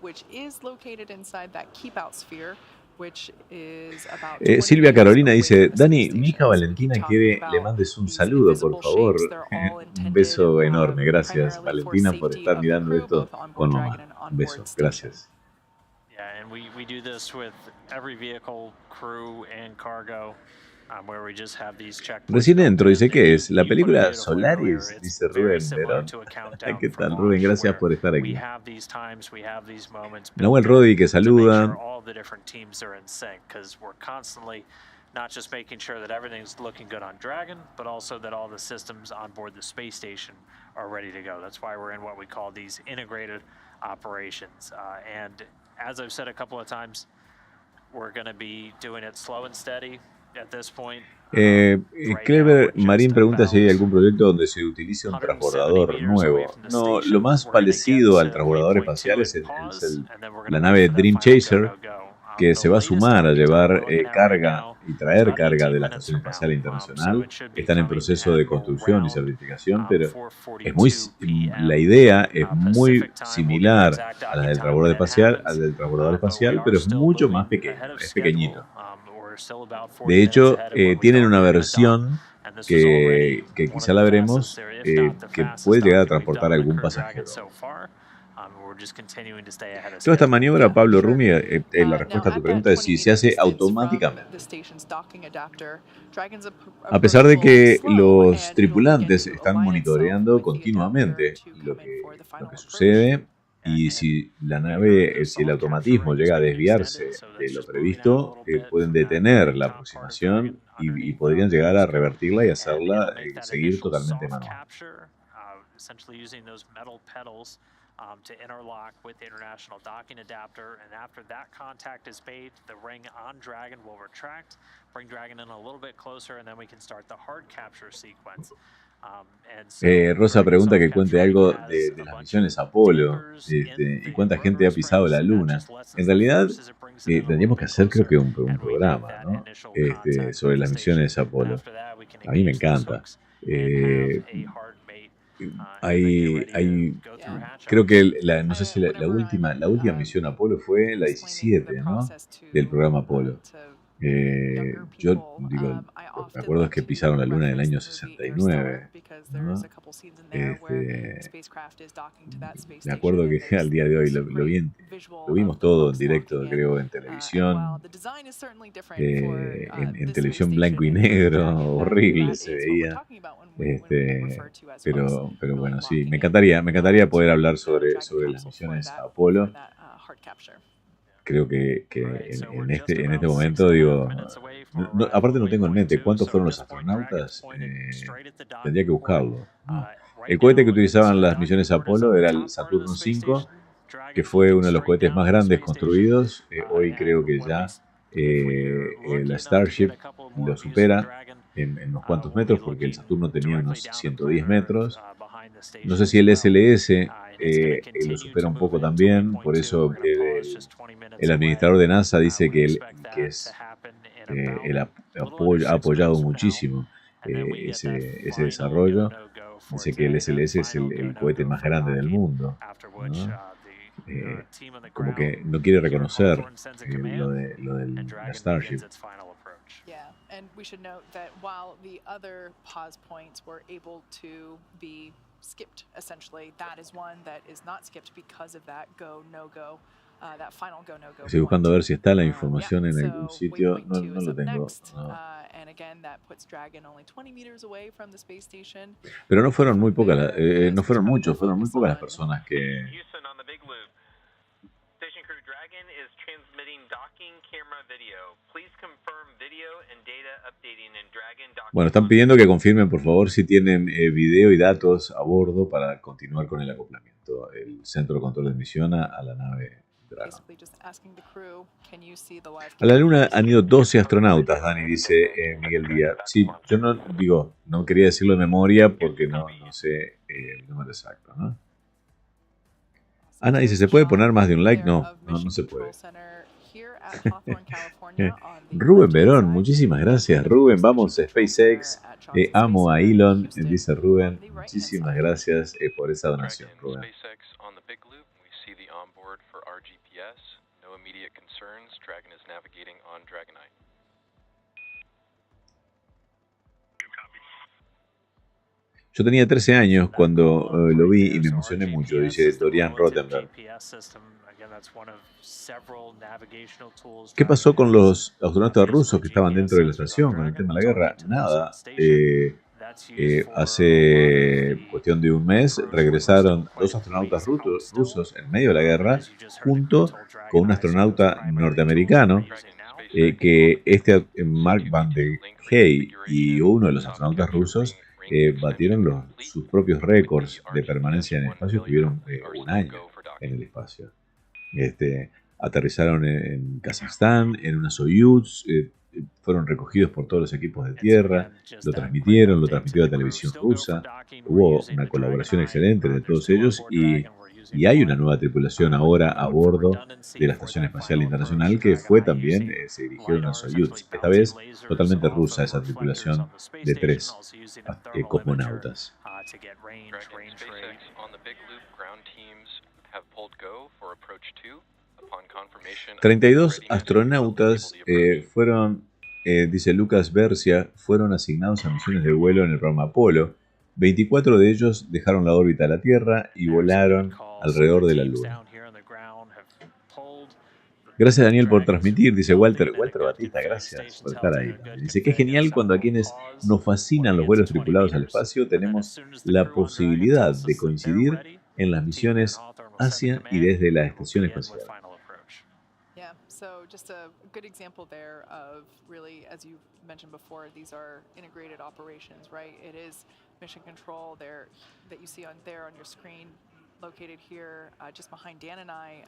which is located inside that keep out sphere, which is about Silvia Carolina dice, Dani, mi hija Valentina quiere le mandes un saludo, por favor. Un beso enorme. Gracias, Valentina, por estar mirando esto con mamá. Un beso, gracias. Yeah, and we do this with every vehicle, crew, and cargo. Where we just have these checkpoints. Recién entro, dice, ¿qué es? La película Solaris, dice Rubén Verón. ¿Qué tal, Rubén? Gracias por estar aquí. Nahuel Rodi, que saluda. Not just making sure that everything's looking good on Dragon, but also that all the systems on board the space station are ready to go. That's why we're in what we call these integrated operations. And as I've said a couple of times, we're going to be doing it slow and steady. Clever Marín pregunta si hay algún proyecto donde se utilice un transbordador nuevo. No, lo más parecido al transbordador espacial es la nave Dream Chaser, que se va a sumar a llevar carga y traer carga de la Estación Espacial Internacional. Están en proceso de construcción y certificación, pero la idea es muy similar a la del transbordador espacial, pero es mucho más pequeño, es pequeñito. De hecho, tienen una versión que quizá la veremos, que puede llegar a transportar a algún pasajero. Toda esta maniobra, Pablo Rumi, la respuesta a tu pregunta es si se hace automáticamente. A pesar de que los tripulantes están monitoreando continuamente lo que sucede, y si la nave, si el automatismo llega a desviarse de lo previsto, pueden detener la aproximación y podrían llegar a revertirla y hacerla seguir totalmente manual. To interlock with the International Docking Adapter, and after that contact is made, the ring on Dragon will retract, bring Dragon in a little bit closer, and then we can start the hard capture sequence. Rosa pregunta que cuente algo de las misiones Apolo y cuánta gente ha pisado la Luna. En realidad, tendríamos que hacer, creo que un programa, ¿no? Sobre las misiones Apolo. A mí me encanta. Creo que no sé si la última misión Apolo fue la 17, ¿no? Del programa Apolo. Yo digo, me acuerdo es que pisaron la Luna en el año 69, ¿no? Me acuerdo que al día de hoy lo vimos todo en directo, creo, en televisión, en televisión blanco y negro, horrible se veía, pero bueno, sí, me encantaría poder hablar sobre las misiones Apolo. Creo que en este momento, digo, aparte no tengo en mente cuántos fueron los astronautas, tendría que buscarlo, ¿no? El cohete que utilizaban las misiones Apolo era el Saturno 5, que fue uno de los cohetes más grandes construidos. Hoy creo que ya la Starship lo supera en unos cuantos metros, porque el Saturno tenía unos 110 metros. No sé si el SLS lo supera un poco también, por eso el administrador de NASA dice que él ha apoyado muchísimo ese desarrollo. Dice que el SLS es el cohete más grande del mundo, ¿no? Como que no quiere reconocer lo del Starship. Yeah, and we should note that while the other pause points were able to be skipped, essentially, that is one that is not skipped because of that go, no go, that final go, no go. Estoy buscando a ver si está la información en algún sitio. No lo tengo. No. And again, that puts Dragon only 20 meters away from the space station. Pero no fueron muy pocas, no fueron muchos, fueron muy pocas las personas que... Houston on the big loop. Station crew Dragon is transmitting docking camera video. Please confirm video and data updating in Dragon docking. Bueno, están pidiendo que confirmen, por favor, si tienen video y datos a bordo para continuar con el acoplamiento. El centro de control de misión a la nave Dragon. A la Luna han ido 12 astronautas, Dani, dice Miguel Díaz. Sí, yo no quería decirlo de memoria porque no sé el número exacto, ¿no? Ana dice, ¿se puede poner más de un like? No se puede. Rubén Verón, muchísimas gracias. Rubén, vamos a SpaceX. Amo a Elon, dice Rubén. Muchísimas gracias por esa donación, Rubén. Yo tenía 13 años cuando lo vi y me emocioné mucho, dice Dorian Rottenberg. ¿Qué pasó con los astronautas rusos que estaban dentro de la estación con el tema de la guerra? Nada. Hace cuestión de un mes regresaron 2 astronautas rusos en medio de la guerra junto con un astronauta norteamericano que Mark Van de Hey y uno de los astronautas rusos batieron sus propios récords de permanencia en el espacio. Estuvieron un año en el espacio. Aterrizaron en Kazajstán, en una Soyuz, fueron recogidos por todos los equipos de tierra, lo transmitió la televisión rusa, hubo una colaboración excelente de todos ellos y hay una nueva tripulación ahora a bordo de la Estación Espacial Internacional que fue también, se dirigió en una Soyuz, esta vez totalmente rusa esa tripulación de 3 cosmonautas. 32 astronautas fueron, dice Lucas Bercia, fueron asignados a misiones de vuelo en el programa Apolo. 24 de ellos dejaron la órbita de la Tierra y volaron alrededor de la Luna. Gracias, Daniel, por transmitir, dice Walter Batista, gracias por estar ahí. Dice que es genial cuando a quienes nos fascinan los vuelos tripulados al espacio tenemos la posibilidad de coincidir en las misiones hacia y desde la Estación Espacial. So just a good example there of really, as you mentioned before, these are integrated operations, right? It is mission control there that you see on your screen, located here just behind Dan and I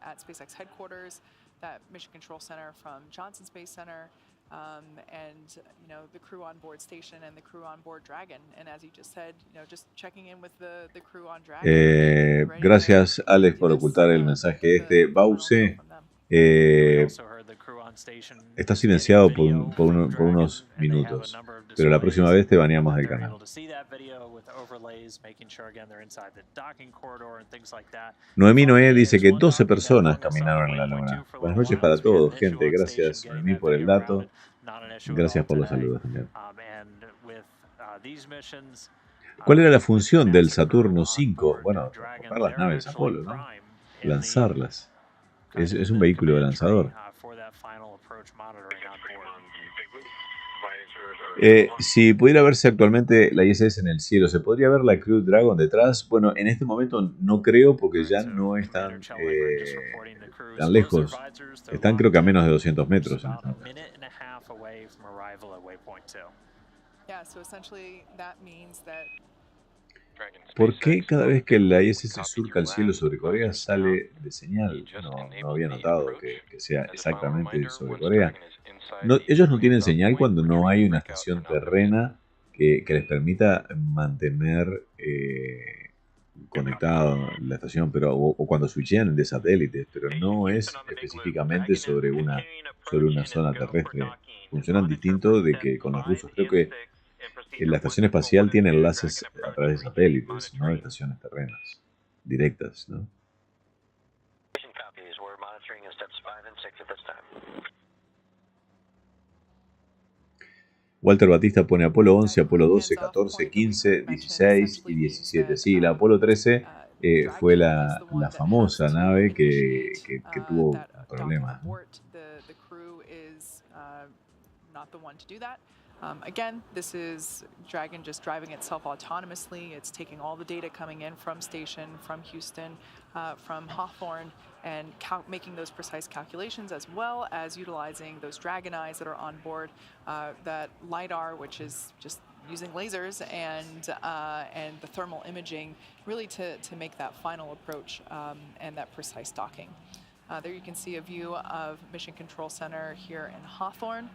at SpaceX headquarters, that mission control center from Johnson Space Center, and the crew on board Station and the crew on board Dragon. And as you just said, just checking in with the crew on Dragon. Gracias, Alex, por ocultar el mensaje Bause. Está silenciado por unos minutos, pero la próxima vez te baneamos del canal. Noemí Noé dice que 12 personas caminaron en la Luna. Buenas noches para todos, gente. Gracias, Noemí, por el dato. Gracias por los saludos también. ¿Cuál era la función del Saturno 5? Bueno, transportar las naves Apolo, ¿no? Lanzarlas. Es un vehículo lanzador. Si pudiera verse actualmente la ISS en el cielo, ¿se podría ver la Crew Dragon detrás? Bueno, en este momento no creo porque ya no están tan lejos. Están creo que a menos de 200 metros. ¿Por qué cada vez que la ISS surca el cielo sobre Corea sale de señal? No había notado que sea exactamente sobre Corea. Ellos no tienen señal cuando no hay una estación terrena que les permita mantener conectada la estación, o cuando switchean de satélites, pero no es específicamente sobre una zona terrestre. Funcionan distinto de que con los rusos. Creo que la estación espacial tiene enlaces a través de satélites, no de estaciones terrenas directas, ¿no? Walter Batista pone Apolo 11, Apolo 12, 14, 15, 16 y 17. Sí, la Apolo 13 fue la famosa nave que tuvo problemas, ¿no? Again, this is Dragon just driving itself autonomously. It's taking all the data coming in from Station, from Houston, from Hawthorne, and making those precise calculations, as well as utilizing those Dragon eyes that are on board, that LiDAR, which is just using lasers, and the thermal imaging, really to make that final approach and that precise docking. There you can see a view of Mission Control Center here in Hawthorne.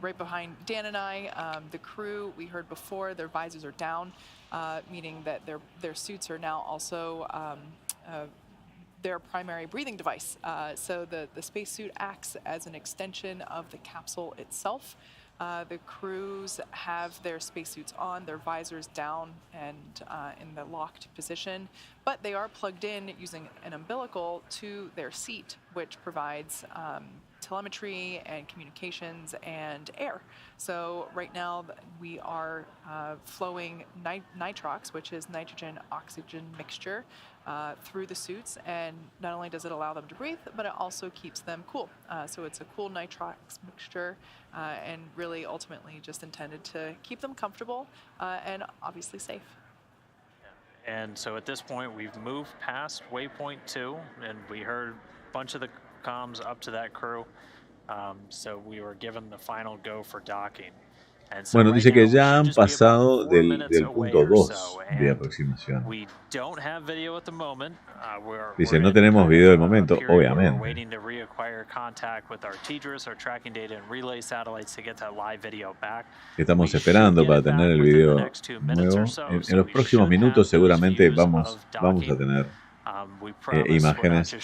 Right behind Dan and I, the crew, we heard before, their visors are down, meaning that their suits are now also their primary breathing device. So the spacesuit acts as an extension of the capsule itself. The crews have their spacesuits on, their visors down and in the locked position, but they are plugged in using an umbilical to their seat, which provides telemetry and communications and air. So right now we are flowing nitrox, which is nitrogen-oxygen mixture, through the suits, and not only does it allow them to breathe, but it also keeps them cool. So it's a cool nitrox mixture, and really ultimately just intended to keep them comfortable and obviously safe. And so at this point, we've moved past waypoint 2, and we heard a bunch of the comms up to that crew. So we were given the final go for docking. Bueno, dice que ya han pasado del punto 2 de aproximación. Dice, no tenemos video del momento, obviamente. Estamos esperando para tener el video nuevo. En los próximos minutos seguramente vamos a tener imágenes.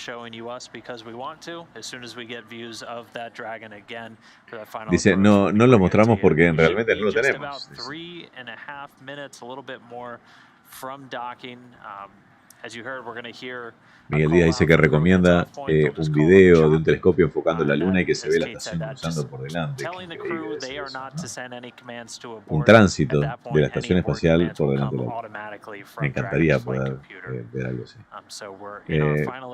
Dice, no lo mostramos porque realmente no lo tenemos. Miguel Díaz dice que recomienda un video de un telescopio enfocando la luna y que se ve la estación cruzando por delante. Un tránsito de la estación espacial por delante de la luna. Me encantaría poder ver algo así.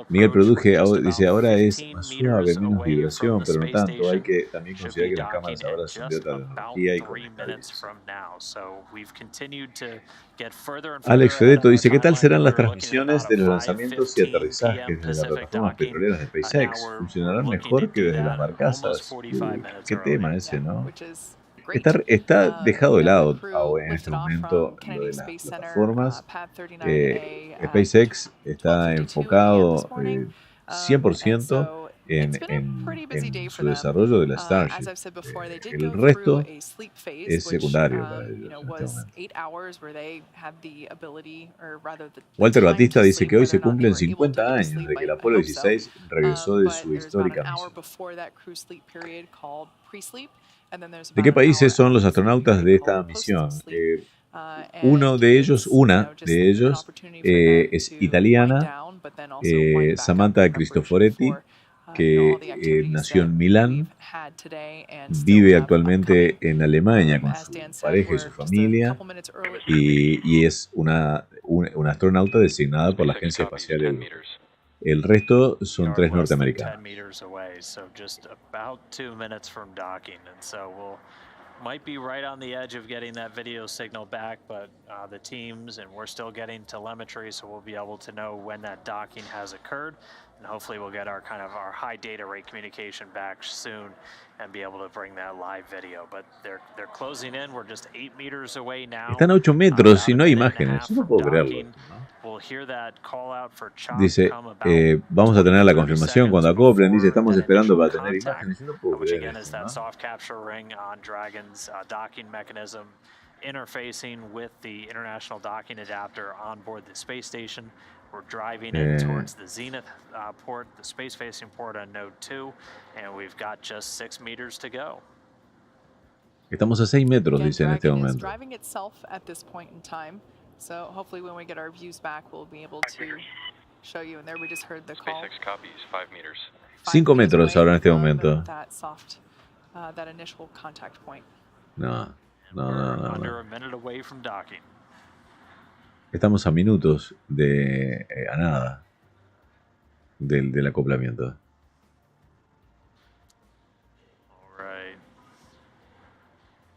Miguel Produje dice, ahora es más suave, menos vibración, pero no tanto. Hay que también considerar que las cámaras ahora son de otra tecnología y con Alex Fedeto dice, ¿qué tal serán las transmisiones de los lanzamientos y aterrizajes desde las plataformas petroleras de Spacex? ¿Funcionarán mejor que desde las barcazas? ¿Qué tema ese, no? Está dejado de lado en este momento lo de las plataformas. SpaceX está enfocado 100% en su desarrollo de la Starship. El resto es secundario para ellos en este momento. Walter Batista dice que hoy se cumplen 50 años de que el Apolo 16 regresó de su histórica misión. ¿De qué países son los astronautas de esta misión? Una de ellos es italiana, Samantha Cristoforetti, que nació en Milán, vive actualmente en Alemania con su pareja y su familia, y es una astronauta designada por la Agencia Espacial Europea. El resto son 3 norteamericanos. might be right on the edge of getting that video signal back, but the teams and we're still getting telemetry, so we'll be able to know when that docking has occurred, and hopefully we'll get our our high data rate communication back soon and be able to bring that live video. But they're closing in. We're just 8 meters away now. Están a 8 metros y no hay imágenes. Yo no puedo creerlo, ¿no? We'll hear that call out for Chica Dice, come about vamos a tener la confirmación 30 cuando seconds acoplen. Dice, before estamos that esperando initial para tener contact, imágenes. Yo no puedo which creer again is esto, that ¿no? soft capture ring on Dragon's docking mechanism, interfacing with the international docking adapter on board the space station. We're driving in towards the zenith port, the space-facing port on node 2, and we've got just 6 meters to go. Estamos a 6 metros, Again, dice en este Dragon is momento. driving itself at this point in time. So hopefully when we get our views back, we'll be able to show you. And there we just heard the call. SpaceX copies, 5 meters. 5 metros ahora en este momento. That soft, that initial contact point. No, no, We're no, no, under no. a minute away from docking. Estamos a minutos de a nada del acoplamiento.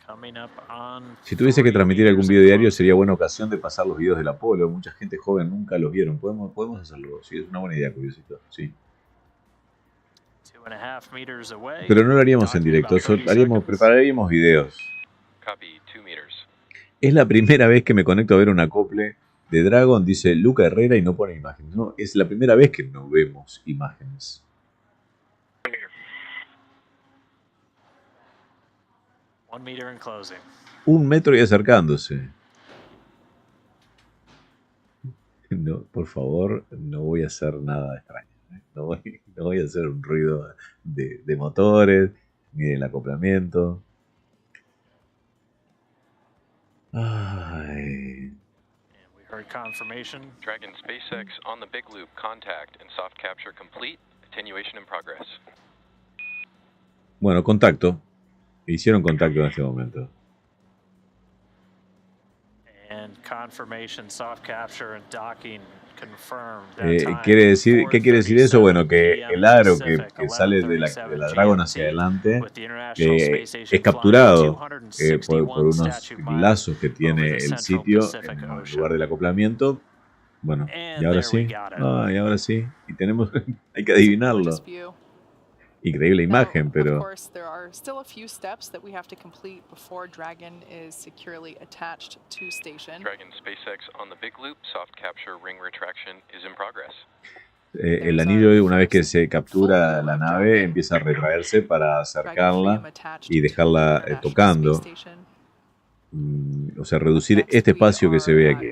Coming up on Si tuviese que transmitir algún video diario, sería buena ocasión de pasar los videos del Apolo. Mucha gente joven nunca los vieron. Podemos hacerlo. Sí, es una buena idea, curiosito. Sí. 2.5 meters away. Pero no lo haríamos en directo. Prepararíamos videos. Copy, 2 meters. Es la primera vez que me conecto a ver un acople de Dragon, dice Luca Herrera, y no pone imágenes. No, es la primera vez que no vemos imágenes. 1 meter and closing. 1 metro y acercándose. No, por favor, no voy a hacer nada extraño. No voy a hacer un ruido de motores, ni del acoplamiento. Ay. We heard confirmation. Dragon SpaceX on the big loop, contact and soft capture complete, attenuation in progress. Bueno, contacto. Hicieron contacto en este momento. And confirmation, soft capture and docking confirmed. ¿Qué quiere decir eso? Bueno, que el aro que sale de la Dragon hacia adelante es capturado por unos lazos que tiene el sitio en el lugar del acoplamiento. Bueno, y ahora sí. Y ahora sí. Y tenemos, hay que adivinarlo. Increíble imagen, pero... Of course, there are still a few steps that we have to complete before Dragon is securely attached to station. Dragon SpaceX on the big loop, soft capture ring retraction is in progress. El anillo, una vez que se captura la nave, empieza a retraerse para acercarla y dejarla tocando. O sea, reducir este espacio que se ve aquí.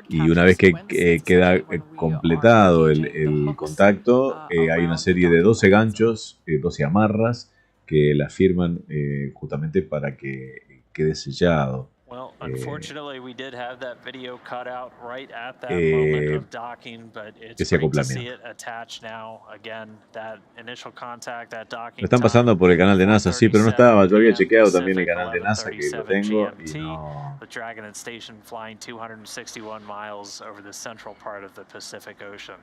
Y una vez que queda completado el contacto, hay una serie de 12 ganchos, 12 amarras, que la firman justamente para que quede sellado. Well, unfortunately, we did have that video cut out right at that moment of docking, but it's great to see it attached now. Again, that initial contact, that docking. Lo están pasando por el canal de NASA, sí, pero no estaba. Yo había chequeado también el canal de NASA, que lo tengo, y no. The Dragon and Station flying 261 miles over the central part of the Pacific Ocean.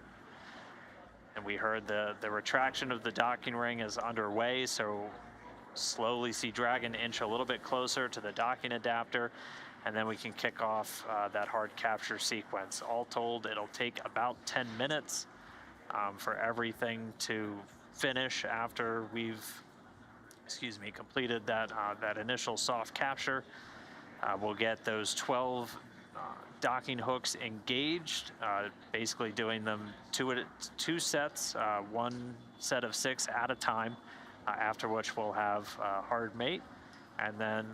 And we heard the retraction of the docking ring is underway, so slowly see Dragon inch a little bit closer to the docking adapter, and then we can kick off that hard capture sequence. All told, it'll take about 10 minutes for everything to finish after we've, completed that initial soft capture. We'll get those 12 docking hooks engaged, basically doing them two sets, one set of 6 at a time. After which we'll have hard mate, and then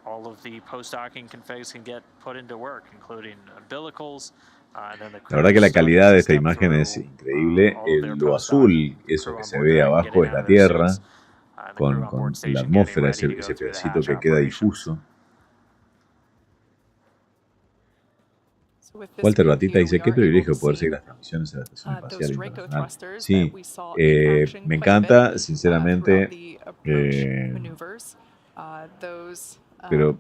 all of the post-docking configs can get put into work, including umbilicals. And then la verdad que la calidad de esta imagen es increíble. Lo azul, eso que se ve abajo, es la Tierra, con la atmósfera, ese pedacito que queda difuso. Walter Batista dice, qué privilegio poder seguir las transmisiones de la Estación Espacial Internacional. Sí, me encanta, sinceramente, pero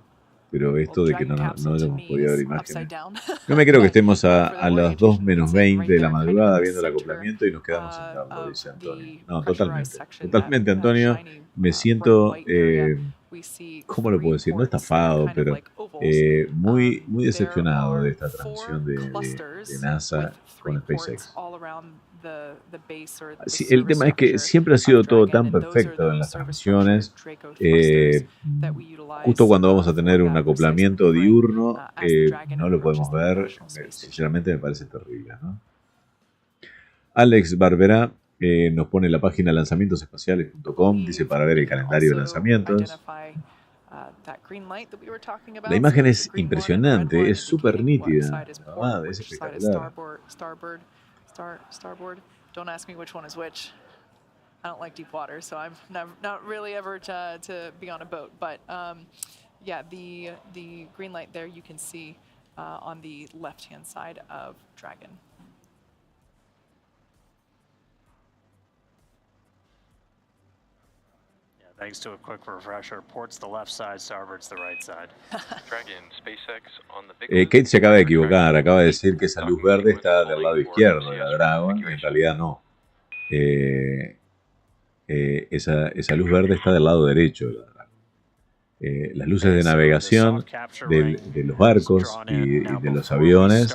pero esto de que no hayamos podido ver upside imágenes. down. No me creo que But, estemos for a that las voyage, 2 you can menos see 20 right de la there, kind of madrugada in the viendo el center, acoplamiento y nos quedamos sin verlo, of dice Antonio. the No, pressurized totalmente. section, Totalmente, that Antonio. shiny, Me bright siento, white area. We see ¿cómo lo 3 puedo decir? No ports that are estafado, kind of pero like ovals. muy There decepcionado de are esta 4 transmisión de clusters with NASA 3 con ports SpaceX. all around the base or the Sí, el service tema es que structure siempre ha of sido todo Dragon, tan and those are perfecto en those las service structure transmisiones. Draco thrusters that we Justo utilize cuando vamos a for tener un that precise acoplamiento maneuvering diurno, as the Dragon no lo approaches podemos the ver. International Space Station. Sinceramente me parece terrible, ¿no? Alex Barbera nos pone la página lanzamientosespaciales.com, dice para ver el calendario de lanzamientos. La imagen es impresionante, es súper nítida. Ah, es espectacular. Starboard. Don't ask me which one is which. I don't like deep water, so I'm not really ever to be on a boat. But yeah, the green light there you can see on the left-hand side of Dragon. Thanks to a quick refresher, port's the left side, starboard's the right side. Dragon, SpaceX on the big Kate se acaba de equivocar, acaba de decir que esa luz verde está del lado izquierdo de la Dragon, en realidad no. Esa luz verde está del lado derecho de la Dragon. Las luces de navegación de los barcos y de los aviones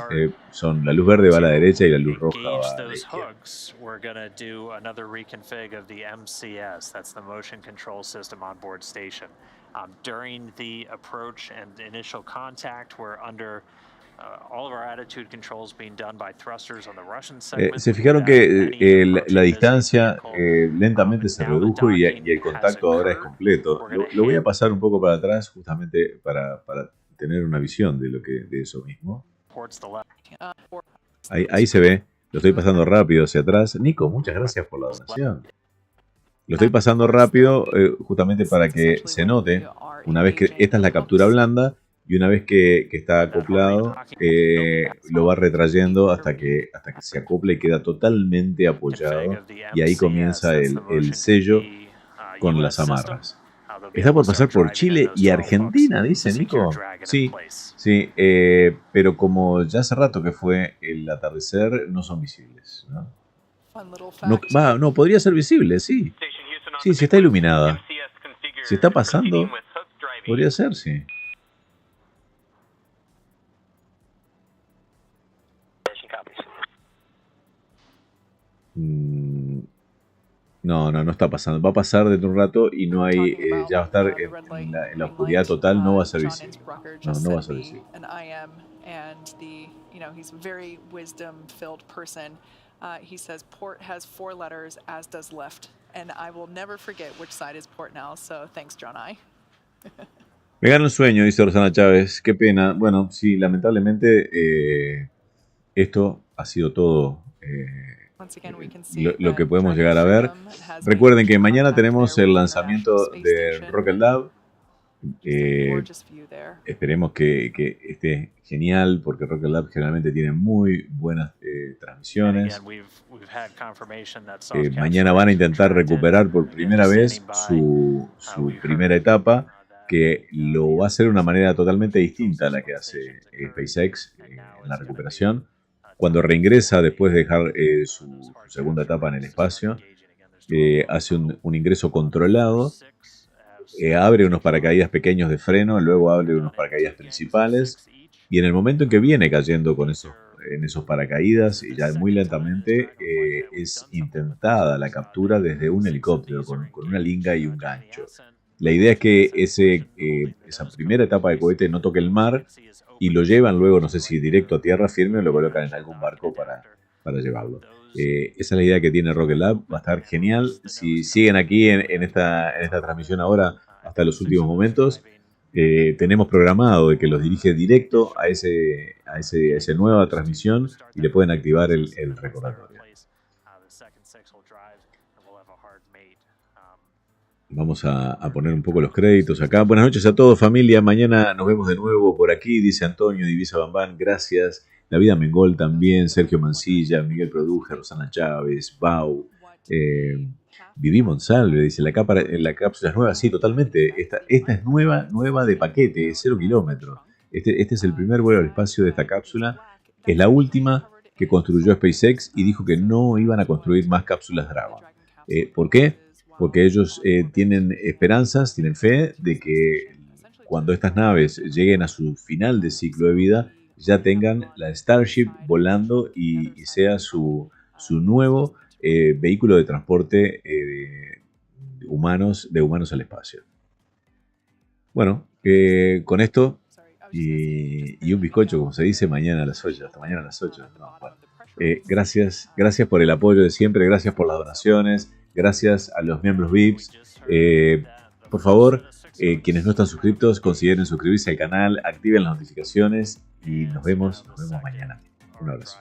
son la luz verde va a la derecha y la luz roja va a la izquierda. We're going to do another reconfig of the MCS, that's the motion control system on board station. During the approach and initial contact, we're under all of our attitude controls being done by thrusters on the Russian segment. Se fijaron que la distancia lentamente se redujo y el contacto ahora es completo. Lo voy a pasar un poco para atrás justamente para tener una visión de eso mismo. Ahí se ve. Lo estoy pasando rápido hacia atrás. Nico, muchas gracias por la donación. Lo estoy pasando rápido justamente para que se note, una vez que esta es la captura blanda, y una vez que está acoplado, lo va retrayendo hasta que se acopla y queda totalmente apoyado. Y ahí comienza el sello con las amarras. Está por pasar por Chile y Argentina, dice Nico. Sí, pero como ya hace rato que fue el atardecer, no son visibles, ¿no? No, podría ser visible, sí. Sí, si está iluminada. Si está pasando, podría ser, sí. No está pasando. Va a pasar dentro de un rato y no hay. Ya va a estar en la oscuridad total, no va a ser visible. No va a ser visible. He's a very wisdom-filled person. He says port has 4 letters, as does left, and I will never forget which side is port now. So thanks, John I. Me gana el sueño, dice Rosana Chávez. Qué pena. Bueno, sí, lamentablemente esto ha sido todo lo que podemos llegar a ver. Recuerden que mañana tenemos el lanzamiento de Rocket Lab. Esperemos que esté genial, porque Rocket Lab generalmente tiene muy buenas transmisiones. Mañana van a intentar recuperar por primera vez su primera etapa, que lo va a hacer de una manera totalmente distinta a la que hace SpaceX en la recuperación. Cuando reingresa después de dejar su segunda etapa en el espacio, hace un ingreso controlado, abre unos paracaídas pequeños de freno, luego abre unos paracaídas principales, y en el momento en que viene cayendo en esos paracaídas, y ya muy lentamente, es intentada la captura desde un helicóptero con una linga y un gancho. La idea es que esa primera etapa de cohete no toque el mar, y lo llevan luego, no sé si directo a tierra firme o lo colocan en algún barco para llevarlo. Esa es la idea que tiene Rocket Lab, va a estar genial. Si siguen aquí en esta transmisión ahora hasta los últimos momentos, tenemos programado de que los dirige directo a esa nueva transmisión y le pueden activar el recordatorio. Vamos a poner un poco los créditos acá. Buenas noches a todos, familia. Mañana nos vemos de nuevo por aquí, dice Antonio Divisa Bambán. Gracias. David Mengol también, Sergio Mancilla, Miguel Produje, Rosana Chávez, Bau, Viví Monsalve, dice, la cápsula es nueva, sí, totalmente. Esta es nueva de paquete, es 0 kilómetros. Este es el primer vuelo al espacio de esta cápsula. Es la última que construyó SpaceX y dijo que no iban a construir más cápsulas Dragon. ¿Por qué? Porque ellos tienen esperanzas, tienen fe de que cuando estas naves lleguen a su final de ciclo de vida, ya tengan la Starship volando y sea su nuevo vehículo de transporte de humanos al espacio. Bueno, con esto y un bizcocho, como se dice, mañana a las 8. Hasta mañana a las 8. No, bueno. Gracias por el apoyo de siempre, gracias por las donaciones, gracias a los miembros VIPs. Por favor, quienes no están suscritos, consideren suscribirse al canal, activen las notificaciones y nos vemos mañana. Un abrazo.